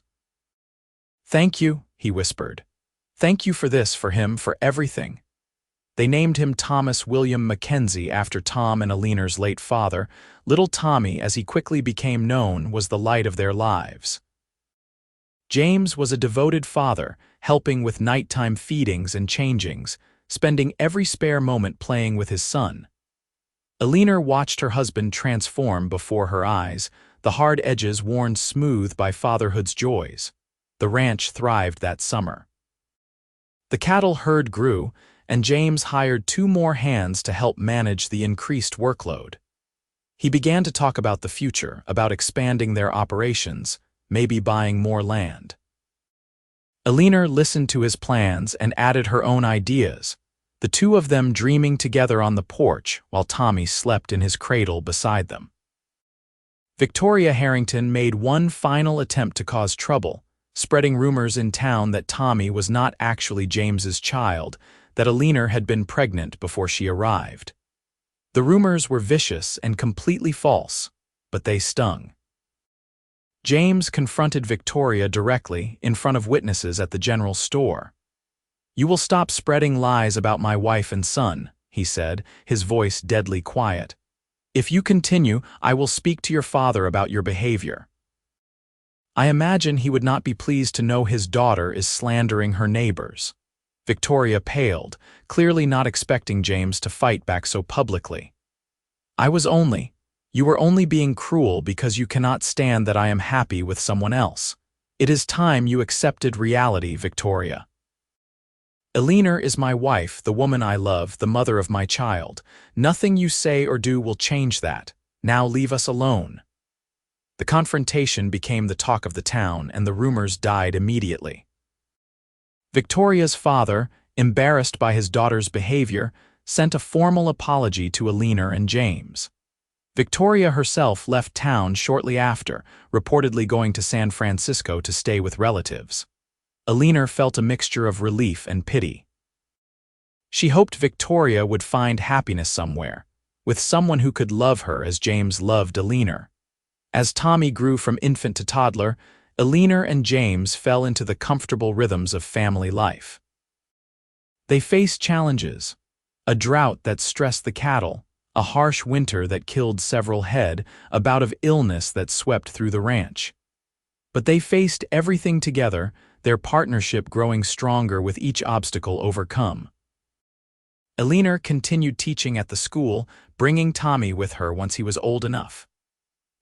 "Thank you," he whispered. "Thank you for this, for him, for everything." They named him Thomas William McKenzie after Tom and Eleanor's late father. Little Tommy, as he quickly became known, was the light of their lives. James was a devoted father, helping with nighttime feedings and changings, spending every spare moment playing with his son. Eleanor watched her husband transform before her eyes, the hard edges worn smooth by fatherhood's joys. The ranch thrived that summer. The cattle herd grew, and James hired 2 more hands to help manage the increased workload. He began to talk about the future, about expanding their operations, maybe buying more land. Eleanor listened to his plans and added her own ideas, the 2 of them dreaming together on the porch while Tommy slept in his cradle beside them. Victoria Harrington made one final attempt to cause trouble, spreading rumors in town that Tommy was not actually James's child, that Eleanor had been pregnant before she arrived. The rumors were vicious and completely false, but they stung. James confronted Victoria directly in front of witnesses at the general store. "You will stop spreading lies about my wife and son," he said, his voice deadly quiet. "If you continue, I will speak to your father about your behavior." I imagine he would not be pleased to know his daughter is slandering her neighbors. Victoria paled, clearly not expecting James to fight back so publicly. You were only being cruel because you cannot stand that I am happy with someone else. It is time you accepted reality, Victoria." "Eleanor is my wife, the woman I love, the mother of my child. Nothing you say or do will change that. Now leave us alone." The confrontation became the talk of the town, and the rumors died immediately. Victoria's father, embarrassed by his daughter's behavior, sent a formal apology to Eleanor and James. Victoria herself left town shortly after, reportedly going to San Francisco to stay with relatives. Eleanor felt a mixture of relief and pity. She hoped Victoria would find happiness somewhere, with someone who could love her as James loved Eleanor. As Tommy grew from infant to toddler, Eleanor and James fell into the comfortable rhythms of family life. They faced challenges: a drought that stressed the cattle, a harsh winter that killed several head, a bout of illness that swept through the ranch. But they faced everything together, their partnership growing stronger with each obstacle overcome. Eleanor continued teaching at the school, bringing Tommy with her once he was old enough.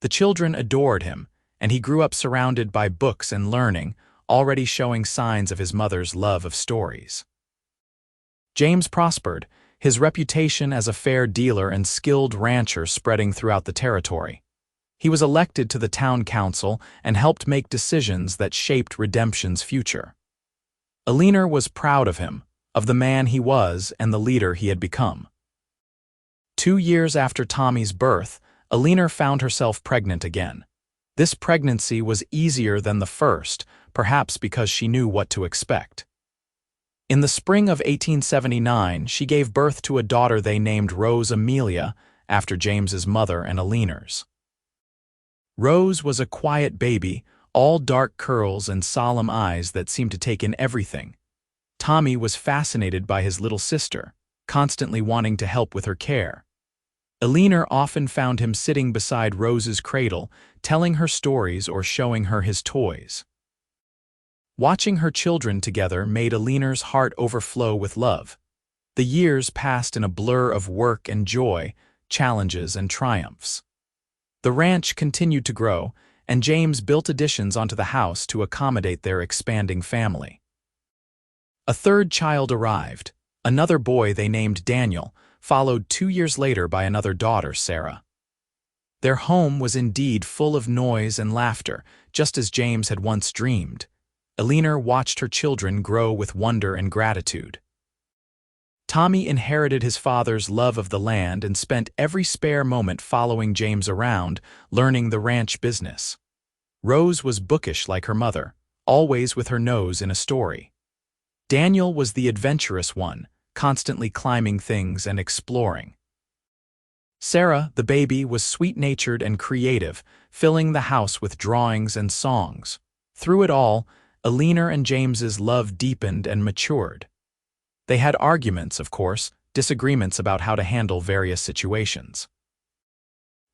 The children adored him, and he grew up surrounded by books and learning, already showing signs of his mother's love of stories. James prospered, his reputation as a fair dealer and skilled rancher spreading throughout the territory. He was elected to the town council and helped make decisions that shaped Redemption's future. Eleanor was proud of him, of the man he was and the leader he had become. 2 years after Tommy's birth, Eleanor found herself pregnant again. This pregnancy was easier than the first, perhaps because she knew what to expect. In the spring of 1879, she gave birth to a daughter they named Rose Amelia, after James's mother and Eleanor's. Rose was a quiet baby, all dark curls and solemn eyes that seemed to take in everything. Tommy was fascinated by his little sister, constantly wanting to help with her care. Eleanor often found him sitting beside Rose's cradle, telling her stories or showing her his toys. Watching her children together made Eleanor's heart overflow with love. The years passed in a blur of work and joy, challenges and triumphs. The ranch continued to grow, and James built additions onto the house to accommodate their expanding family. A third child arrived, another boy they named Daniel, followed 2 years later by another daughter, Sarah. Their home was indeed full of noise and laughter, just as James had once dreamed. Eleanor watched her children grow with wonder and gratitude. Tommy inherited his father's love of the land and spent every spare moment following James around, learning the ranch business. Rose was bookish like her mother, always with her nose in a story. Daniel was the adventurous one, constantly climbing things and exploring. Sarah, the baby, was sweet-natured and creative, filling the house with drawings and songs. Through it all, Eleanor and James's love deepened and matured. They had arguments, of course, disagreements about how to handle various situations.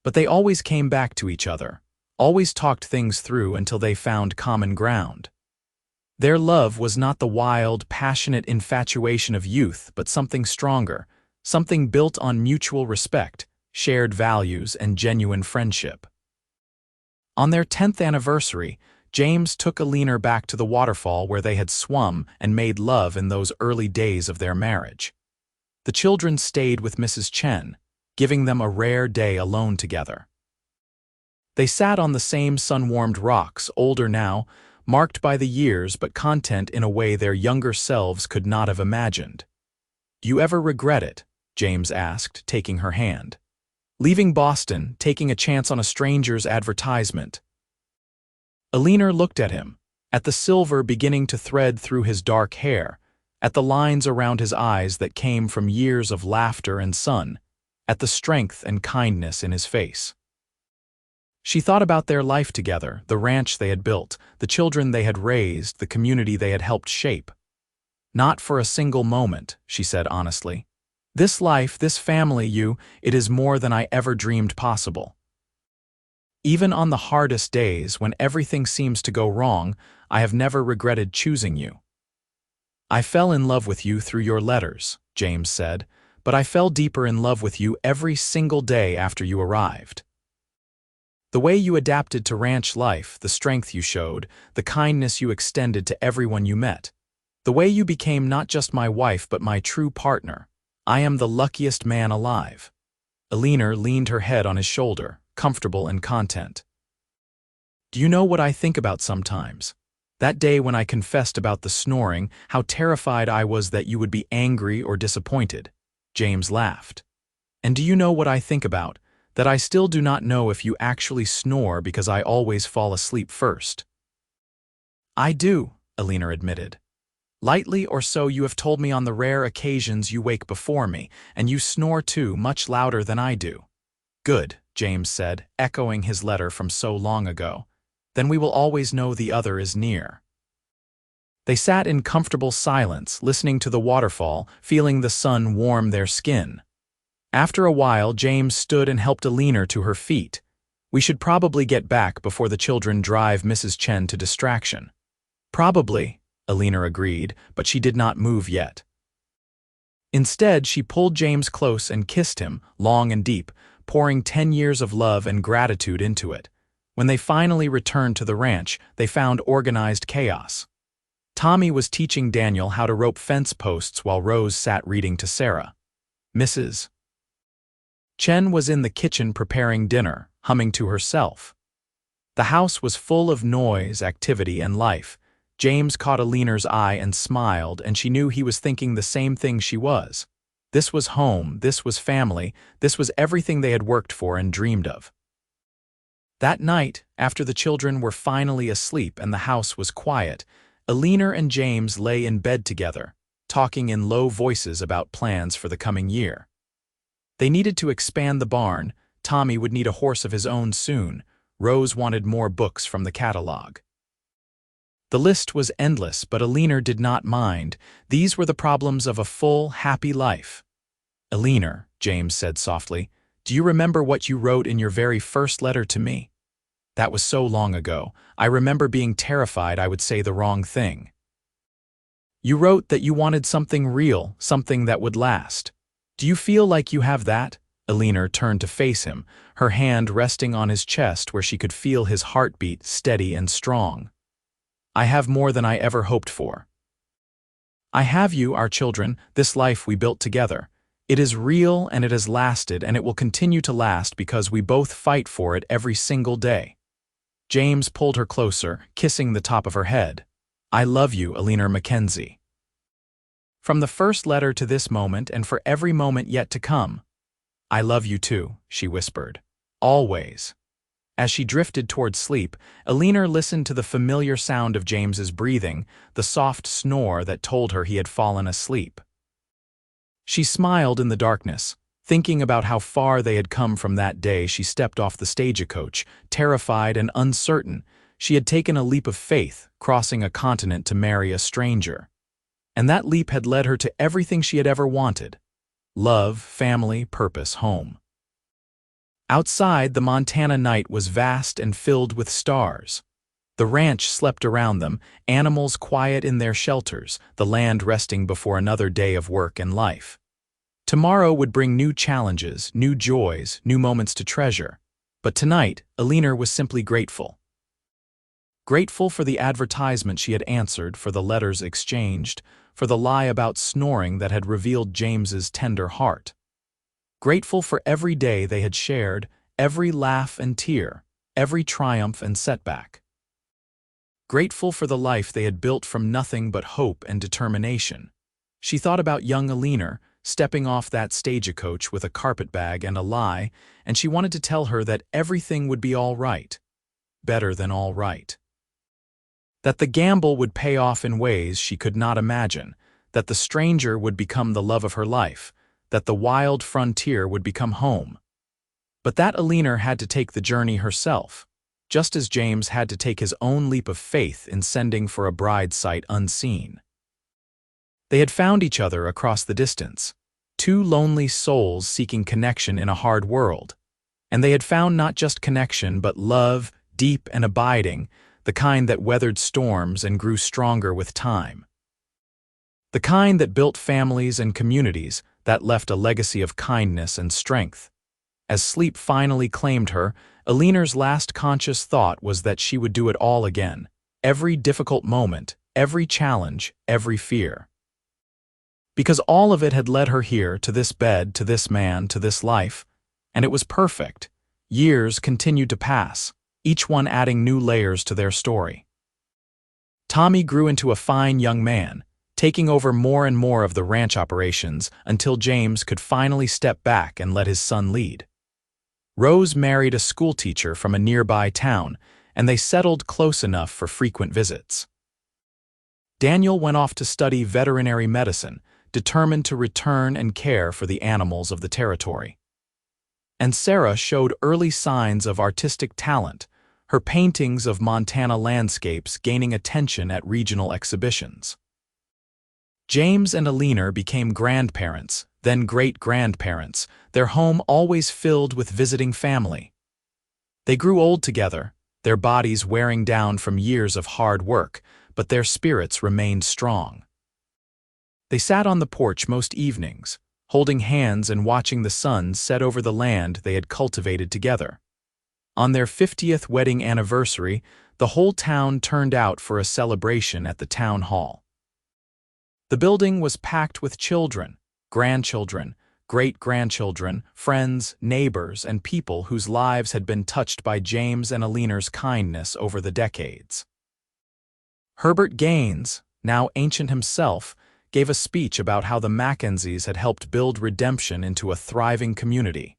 But they always came back to each other, always talked things through until they found common ground. Their love was not the wild, passionate infatuation of youth, but something stronger, something built on mutual respect, shared values, and genuine friendship. On their 10th anniversary, James took Eleanor back to the waterfall where they had swum and made love in those early days of their marriage. The children stayed with Mrs. Chen, giving them a rare day alone together. They sat on the same sun-warmed rocks, older now, marked by the years but content in a way their younger selves could not have imagined. "Do you ever regret it?" James asked, taking her hand. "Leaving Boston, taking a chance on a stranger's advertisement." Eleanor looked at him, at the silver beginning to thread through his dark hair, at the lines around his eyes that came from years of laughter and sun, at the strength and kindness in his face. She thought about their life together, the ranch they had built, the children they had raised, the community they had helped shape. "Not for a single moment," she said honestly. "This life, this family, it is more than I ever dreamed possible. Even on the hardest days, when everything seems to go wrong, I have never regretted choosing you." "I fell in love with you through your letters," James said, "but I fell deeper in love with you every single day after you arrived. The way you adapted to ranch life, the strength you showed, the kindness you extended to everyone you met, the way you became not just my wife but my true partner. I am the luckiest man alive." Eleanor leaned her head on his shoulder, comfortable and content. "Do you know what I think about sometimes? That day when I confessed about the snoring, how terrified I was that you would be angry or disappointed." James laughed. "And do you know what I think about? That I still do not know if you actually snore because I always fall asleep first." "I do," Eleanor admitted. "Lightly or so you have told me on the rare occasions you wake before me, and you snore too, much louder than I do." "Good," James said, echoing his letter from so long ago. "Then we will always know the other is near." They sat in comfortable silence, listening to the waterfall, feeling the sun warm their skin. After a while, James stood and helped Eleanor to her feet. "We should probably get back before the children drive Mrs. Chen to distraction." "Probably," Eleanor agreed, but she did not move yet. Instead, she pulled James close and kissed him, long and deep, pouring 10 years of love and gratitude into it. When they finally returned to the ranch, they found organized chaos. Tommy was teaching Daniel how to rope fence posts while Rose sat reading to Sarah. Mrs. Chen was in the kitchen preparing dinner, humming to herself. The house was full of noise, activity, and life. James caught Eleanor's eye and smiled, and she knew he was thinking the same thing she was. This was home, this was family, this was everything they had worked for and dreamed of. That night, after the children were finally asleep and the house was quiet, Eleanor and James lay in bed together, talking in low voices about plans for the coming year. They needed to expand the barn. Tommy would need a horse of his own soon. Rose wanted more books from the catalog. The list was endless, but Eleanor did not mind. These were the problems of a full, happy life. "Eleanor," James said softly, "do you remember what you wrote in your very first letter to me? That was so long ago. I remember being terrified I would say the wrong thing. You wrote that you wanted something real, something that would last. Do you feel like you have that?" Eleanor turned to face him, her hand resting on his chest where she could feel his heartbeat steady and strong. "I have more than I ever hoped for. I have you, our children, this life we built together. It is real and it has lasted and it will continue to last because we both fight for it every single day." James pulled her closer, kissing the top of her head. "I love you, Eleanor McKenzie. From the first letter to this moment and for every moment yet to come." "I love you too," she whispered. "Always." As she drifted toward sleep, Eleanor listened to the familiar sound of James's breathing, the soft snore that told her he had fallen asleep. She smiled in the darkness, Thinking about how far they had come from that day she stepped off the stagecoach, terrified and uncertain. She had taken a leap of faith, crossing a continent to marry a stranger. And that leap had led her to everything she had ever wanted: love, family, purpose, home. Outside, the Montana night was vast and filled with stars. The ranch slept around them, animals quiet in their shelters, the land resting before another day of work and life. Tomorrow would bring new challenges, new joys, new moments to treasure. But tonight, Eleanor was simply grateful. Grateful for the advertisement she had answered, for the letters exchanged, for the lie about snoring that had revealed James's tender heart. Grateful for every day they had shared, every laugh and tear, every triumph and setback. Grateful for the life they had built from nothing but hope and determination. She thought about young Eleanor, stepping off that stagecoach with a carpetbag and a lie, and she wanted to tell her that everything would be all right. Better than all right. That the gamble would pay off in ways she could not imagine, that the stranger would become the love of her life, that the wild frontier would become home. But that Eleanor had to take the journey herself, just as James had to take his own leap of faith in sending for a bride sight unseen. They had found each other across the distance, two lonely souls seeking connection in a hard world. And they had found not just connection, but love, deep and abiding, the kind that weathered storms and grew stronger with time. The kind that built families and communities, that left a legacy of kindness and strength. As sleep finally claimed her, Eleanor's last conscious thought was that she would do it all again. Every difficult moment, every challenge, every fear. Because all of it had led her here, to this bed, to this man, to this life. And it was perfect. Years continued to pass, each one adding new layers to their story. Tommy grew into a fine young man, taking over more and more of the ranch operations until James could finally step back and let his son lead. Rose married a schoolteacher from a nearby town, and they settled close enough for frequent visits. Daniel went off to study veterinary medicine, determined to return and care for the animals of the territory. And Sarah showed early signs of artistic talent, her paintings of Montana landscapes gaining attention at regional exhibitions. James and Eleanor became grandparents, then great-grandparents, their home always filled with visiting family. They grew old together, their bodies wearing down from years of hard work, but their spirits remained strong. They sat on the porch most evenings, holding hands and watching the sun set over the land they had cultivated together. On their 50th wedding anniversary, the whole town turned out for a celebration at the town hall. The building was packed with children, grandchildren, great-grandchildren, friends, neighbors, and people whose lives had been touched by James and Eleanor's kindness over the decades. Herbert Gaines, now ancient himself, gave a speech about how the McKenzies had helped build Redemption into a thriving community.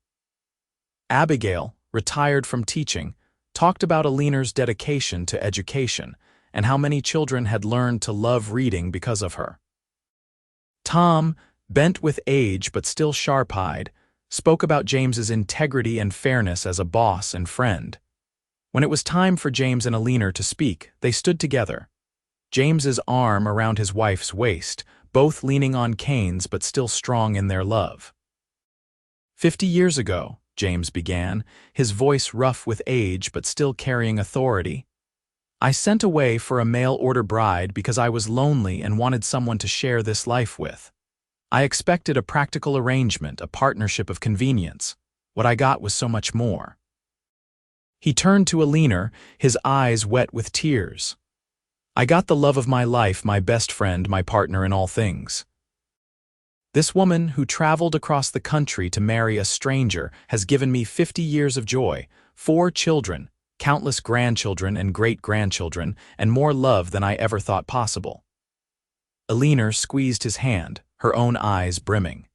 Abigail, retired from teaching, talked about Eleanor's dedication to education and how many children had learned to love reading because of her. Tom, bent with age but still sharp-eyed, spoke about James's integrity and fairness as a boss and friend. When it was time for James and Eleanor to speak, they stood together, James's arm around his wife's waist, both leaning on canes but still strong in their love. 50 years ago, James began, his voice rough with age but still carrying authority, I sent away for a mail-order bride because I was lonely and wanted someone to share this life with. I expected a practical arrangement, a partnership of convenience. What I got was so much more. He turned to Eleanor, his eyes wet with tears. I got the love of my life, my best friend, my partner in all things. This woman who traveled across the country to marry a stranger has given me 50 years of joy, 4 children, countless grandchildren and great-grandchildren, and more love than I ever thought possible. Eleanor squeezed his hand, her own eyes brimming.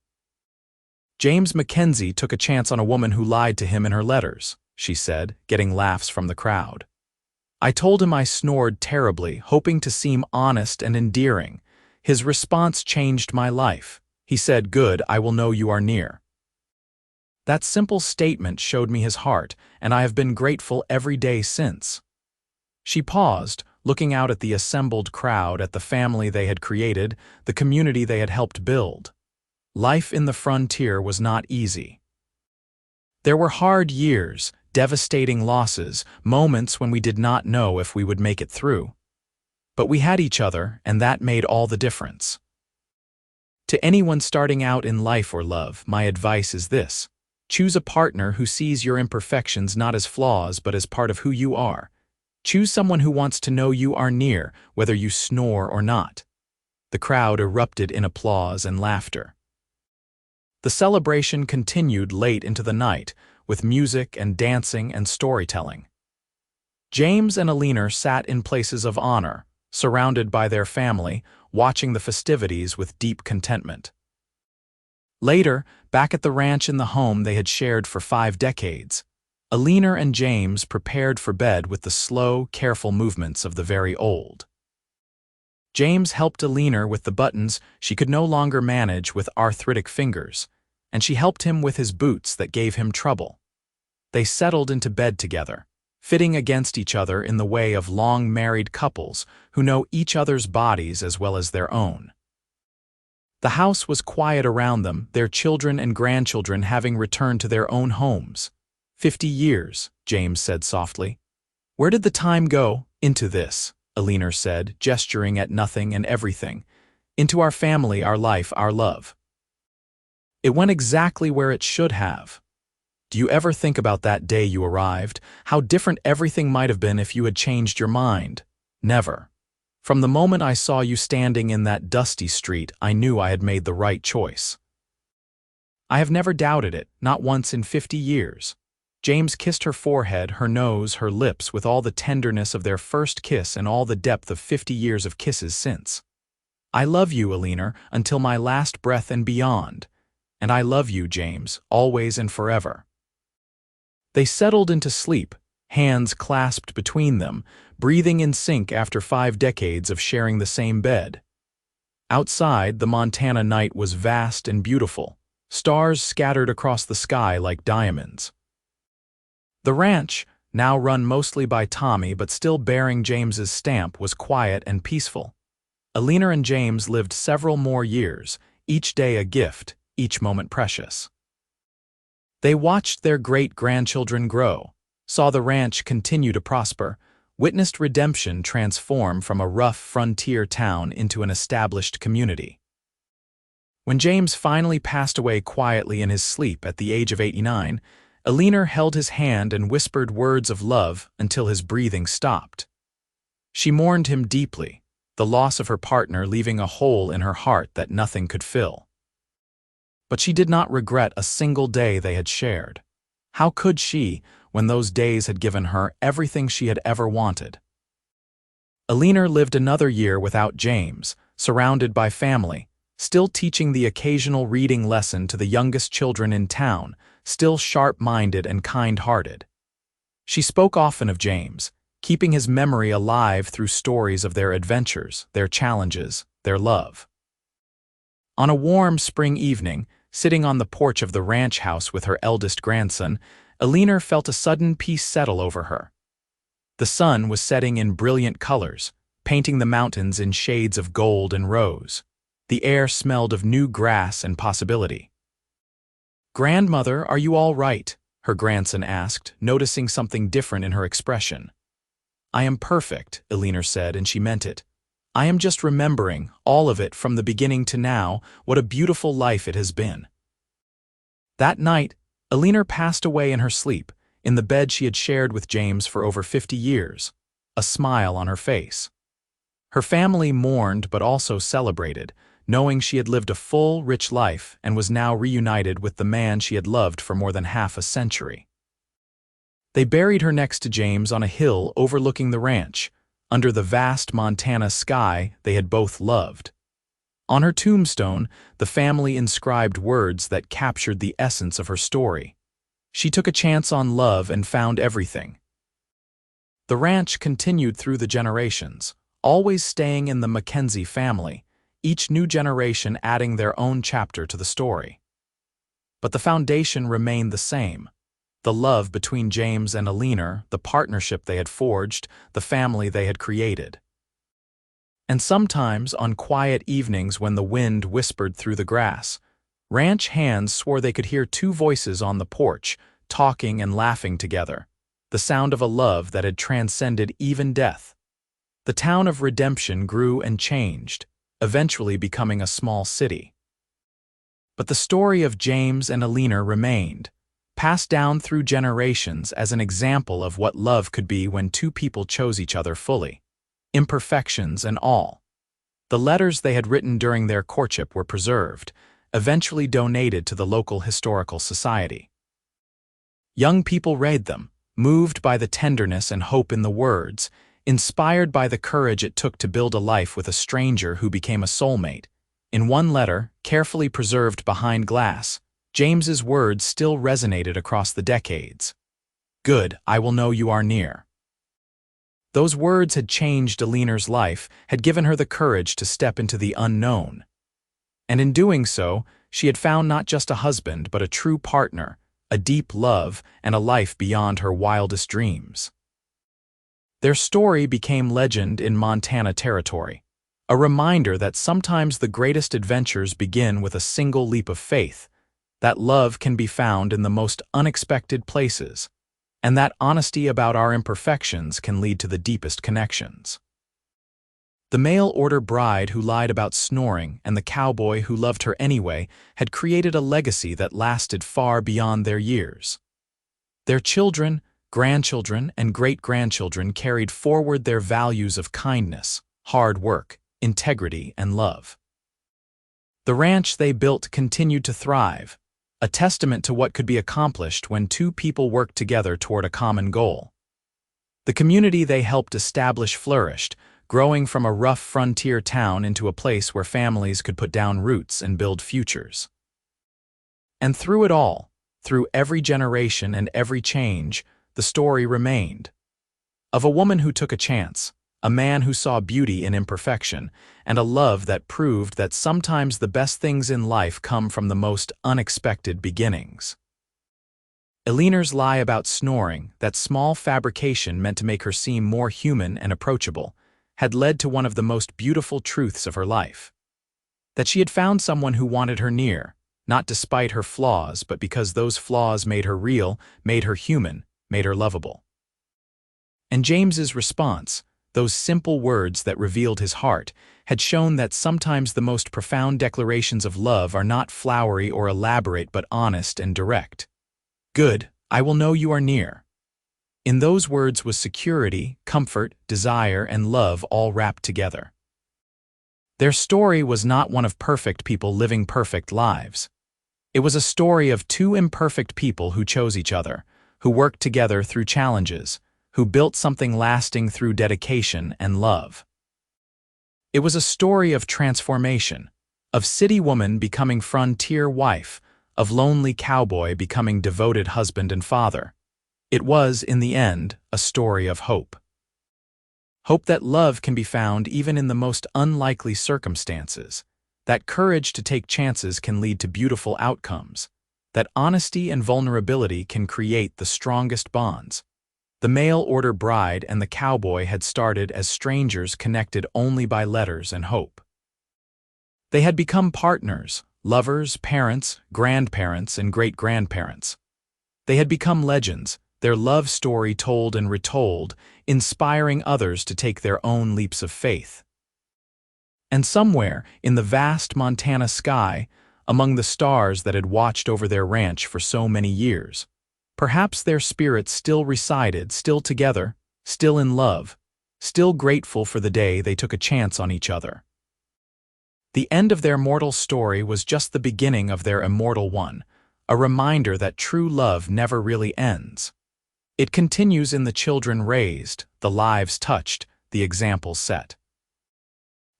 James McKenzie took a chance on a woman who lied to him in her letters, she said, getting laughs from the crowd. I told him I snored terribly, hoping to seem honest and endearing. His response changed my life. He said, "Good, I will know you are near." That simple statement showed me his heart, and I have been grateful every day since. She paused, looking out at the assembled crowd, at the family they had created, the community they had helped build. Life in the frontier was not easy. There were hard years, devastating losses, moments when we did not know if we would make it through. But we had each other, and that made all the difference. To anyone starting out in life or love, my advice is this: choose a partner who sees your imperfections not as flaws but as part of who you are. Choose someone who wants to know you are near, whether you snore or not. The crowd erupted in applause and laughter. The celebration continued late into the night, with music and dancing and storytelling. James and Eleanor sat in places of honor, surrounded by their family, watching the festivities with deep contentment. Later, back at the ranch in the home they had shared for 5 decades, Eleanor and James prepared for bed with the slow, careful movements of the very old. James helped Eleanor with the buttons she could no longer manage with arthritic fingers, and she helped him with his boots that gave him trouble. They settled into bed together, fitting against each other in the way of long married couples who know each other's bodies as well as their own. The house was quiet around them, their children and grandchildren having returned to their own homes. 50 years, James said softly. Where did the time go? Into this, Eleanor said, gesturing at nothing and everything. Into our family, our life, our love. It went exactly where it should have. Do you ever think about that day you arrived, how different everything might have been if you had changed your mind? Never. From the moment I saw you standing in that dusty street, I knew I had made the right choice. I have never doubted it, not once in 50 years. James kissed her forehead, her nose, her lips with all the tenderness of their first kiss and all the depth of 50 years of kisses since. I love you, Eleanor, until my last breath and beyond. And I love you, James, always and forever. They settled into sleep, hands clasped between them, breathing in sync after 5 decades of sharing the same bed. Outside, the Montana night was vast and beautiful, stars scattered across the sky like diamonds. The ranch, now run mostly by Tommy but still bearing James's stamp, was quiet and peaceful. Eleanor and James lived several more years, each day a gift, each moment precious. They watched their great-grandchildren grow, saw the ranch continue to prosper, witnessed redemption transform from a rough frontier town into an established community. When James finally passed away quietly in his sleep at the age of 89, Eleanor held his hand and whispered words of love until his breathing stopped. She mourned him deeply, the loss of her partner leaving a hole in her heart that nothing could fill. But she did not regret a single day they had shared. How could she, when those days had given her everything she had ever wanted? Eleanor lived another year without James, surrounded by family, still teaching the occasional reading lesson to the youngest children in town, still sharp-minded and kind-hearted. She spoke often of James, keeping his memory alive through stories of their adventures, their challenges, their love. On a warm spring evening, sitting on the porch of the ranch house with her eldest grandson, Eleanor felt a sudden peace settle over her. The sun was setting in brilliant colors, painting the mountains in shades of gold and rose. The air smelled of new grass and possibility. "Grandmother, are you all right?" her grandson asked, noticing something different in her expression. "I am perfect," Eleanor said, and she meant it. "I am just remembering, all of it from the beginning to now, what a beautiful life it has been." That night, Eleanor passed away in her sleep, in the bed she had shared with James for over 50 years, a smile on her face. Her family mourned but also celebrated, knowing she had lived a full, rich life and was now reunited with the man she had loved for more than half a century. They buried her next to James on a hill overlooking the ranch, under the vast Montana sky they had both loved. On her tombstone, the family inscribed words that captured the essence of her story. She took a chance on love and found everything. The ranch continued through the generations, always staying in the McKenzie family, each new generation adding their own chapter to the story. But the foundation remained the same. The love between James and Eleanor, the partnership they had forged, the family they had created. And sometimes, on quiet evenings when the wind whispered through the grass, ranch hands swore they could hear two voices on the porch, talking and laughing together, the sound of a love that had transcended even death. The town of Redemption grew and changed, eventually becoming a small city. But the story of James and Eleanor remained, passed down through generations as an example of what love could be when two people chose each other fully, imperfections and all. The letters they had written during their courtship were preserved, eventually donated to the local historical society. Young people read them, moved by the tenderness and hope in the words, inspired by the courage it took to build a life with a stranger who became a soulmate. In one letter, carefully preserved behind glass, James's words still resonated across the decades. "Good, I will know you are near." Those words had changed Eleanor's life, had given her the courage to step into the unknown. And in doing so, she had found not just a husband, but a true partner, a deep love, and a life beyond her wildest dreams. Their story became legend in Montana territory, a reminder that sometimes the greatest adventures begin with a single leap of faith, that love can be found in the most unexpected places, and that honesty about our imperfections can lead to the deepest connections. The mail-order bride who lied about snoring and the cowboy who loved her anyway had created a legacy that lasted far beyond their years. Their children, grandchildren, and great-grandchildren carried forward their values of kindness, hard work, integrity, and love. The ranch they built continued to thrive, a testament to what could be accomplished when two people worked together toward a common goal. The community they helped establish flourished, growing from a rough frontier town into a place where families could put down roots and build futures. And through it all, through every generation and every change, the story remained. Of a woman who took a chance, a man who saw beauty in imperfection, and a love that proved that sometimes the best things in life come from the most unexpected beginnings. Eleanor's lie about snoring, that small fabrication meant to make her seem more human and approachable, had led to one of the most beautiful truths of her life. That she had found someone who wanted her near, not despite her flaws, but because those flaws made her real, made her human, made her lovable. And James's response, those simple words that revealed his heart, had shown that sometimes the most profound declarations of love are not flowery or elaborate but honest and direct. "Good, I will know you are near." In those words was security, comfort, desire, and love all wrapped together. Their story was not one of perfect people living perfect lives. It was a story of two imperfect people who chose each other, who worked together through challenges, who built something lasting through dedication and love. It was a story of transformation, of city woman becoming frontier wife, of lonely cowboy becoming devoted husband and father. It was, in the end, a story of hope. Hope that love can be found even in the most unlikely circumstances, that courage to take chances can lead to beautiful outcomes, that honesty and vulnerability can create the strongest bonds. The mail-order bride and the cowboy had started as strangers connected only by letters and hope. They had become partners, lovers, parents, grandparents, and great-grandparents. They had become legends, their love story told and retold, inspiring others to take their own leaps of faith. And somewhere, in the vast Montana sky, among the stars that had watched over their ranch for so many years, perhaps their spirits still resided, still together, still in love, still grateful for the day they took a chance on each other. The end of their mortal story was just the beginning of their immortal one, a reminder that true love never really ends. It continues in the children raised, the lives touched, the examples set.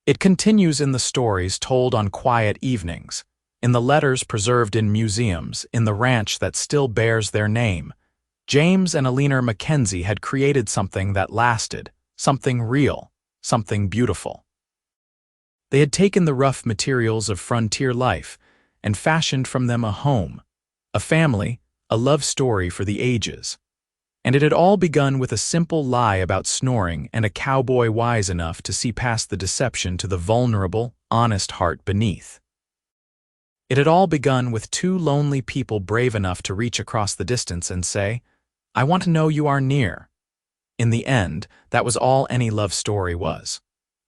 It continues in the stories told on quiet evenings, in the letters preserved in museums, in the ranch that still bears their name. James and Eleanor McKenzie had created something that lasted, something real, something beautiful. They had taken the rough materials of frontier life and fashioned from them a home, A family, a love story for the ages. And it had all begun with a simple lie about snoring and a cowboy wise enough to see past the deception to the vulnerable, honest heart beneath. It had all begun with two lonely people brave enough to reach across the distance and say, "I want to know you are near." In the end, that was all any love story was.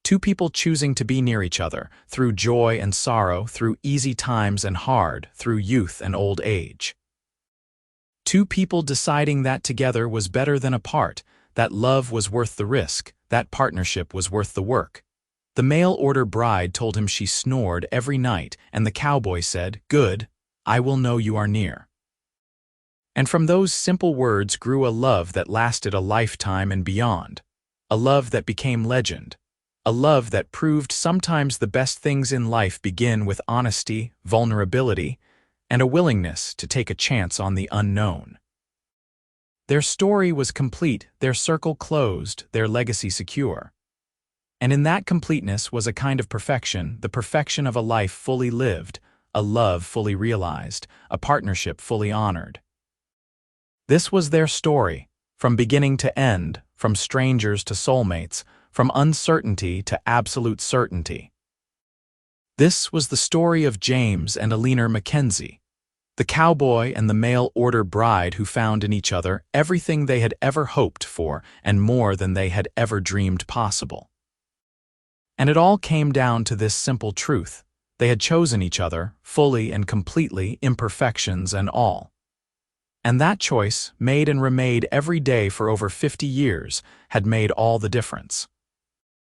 Two people choosing to be near each other, through joy and sorrow, through easy times and hard, through youth and old age. Two people deciding that together was better than apart, that love was worth the risk, that partnership was worth the work. The mail-order bride told him she snored every night, and the cowboy said, "Good, I will know you are near." And from those simple words grew a love that lasted a lifetime and beyond, a love that became legend, a love that proved sometimes the best things in life begin with honesty, vulnerability, and a willingness to take a chance on the unknown. Their story was complete, their circle closed, their legacy secure. And in that completeness was a kind of perfection, the perfection of a life fully lived, a love fully realized, a partnership fully honored. This was their story, from beginning to end, from strangers to soulmates, from uncertainty to absolute certainty. This was the story of James and Eleanor McKenzie, the cowboy and the mail-order bride who found in each other everything they had ever hoped for and more than they had ever dreamed possible. And it all came down to this simple truth: they had chosen each other, fully and completely, imperfections and all. And that choice, made and remade every day for over 50 years, had made all the difference.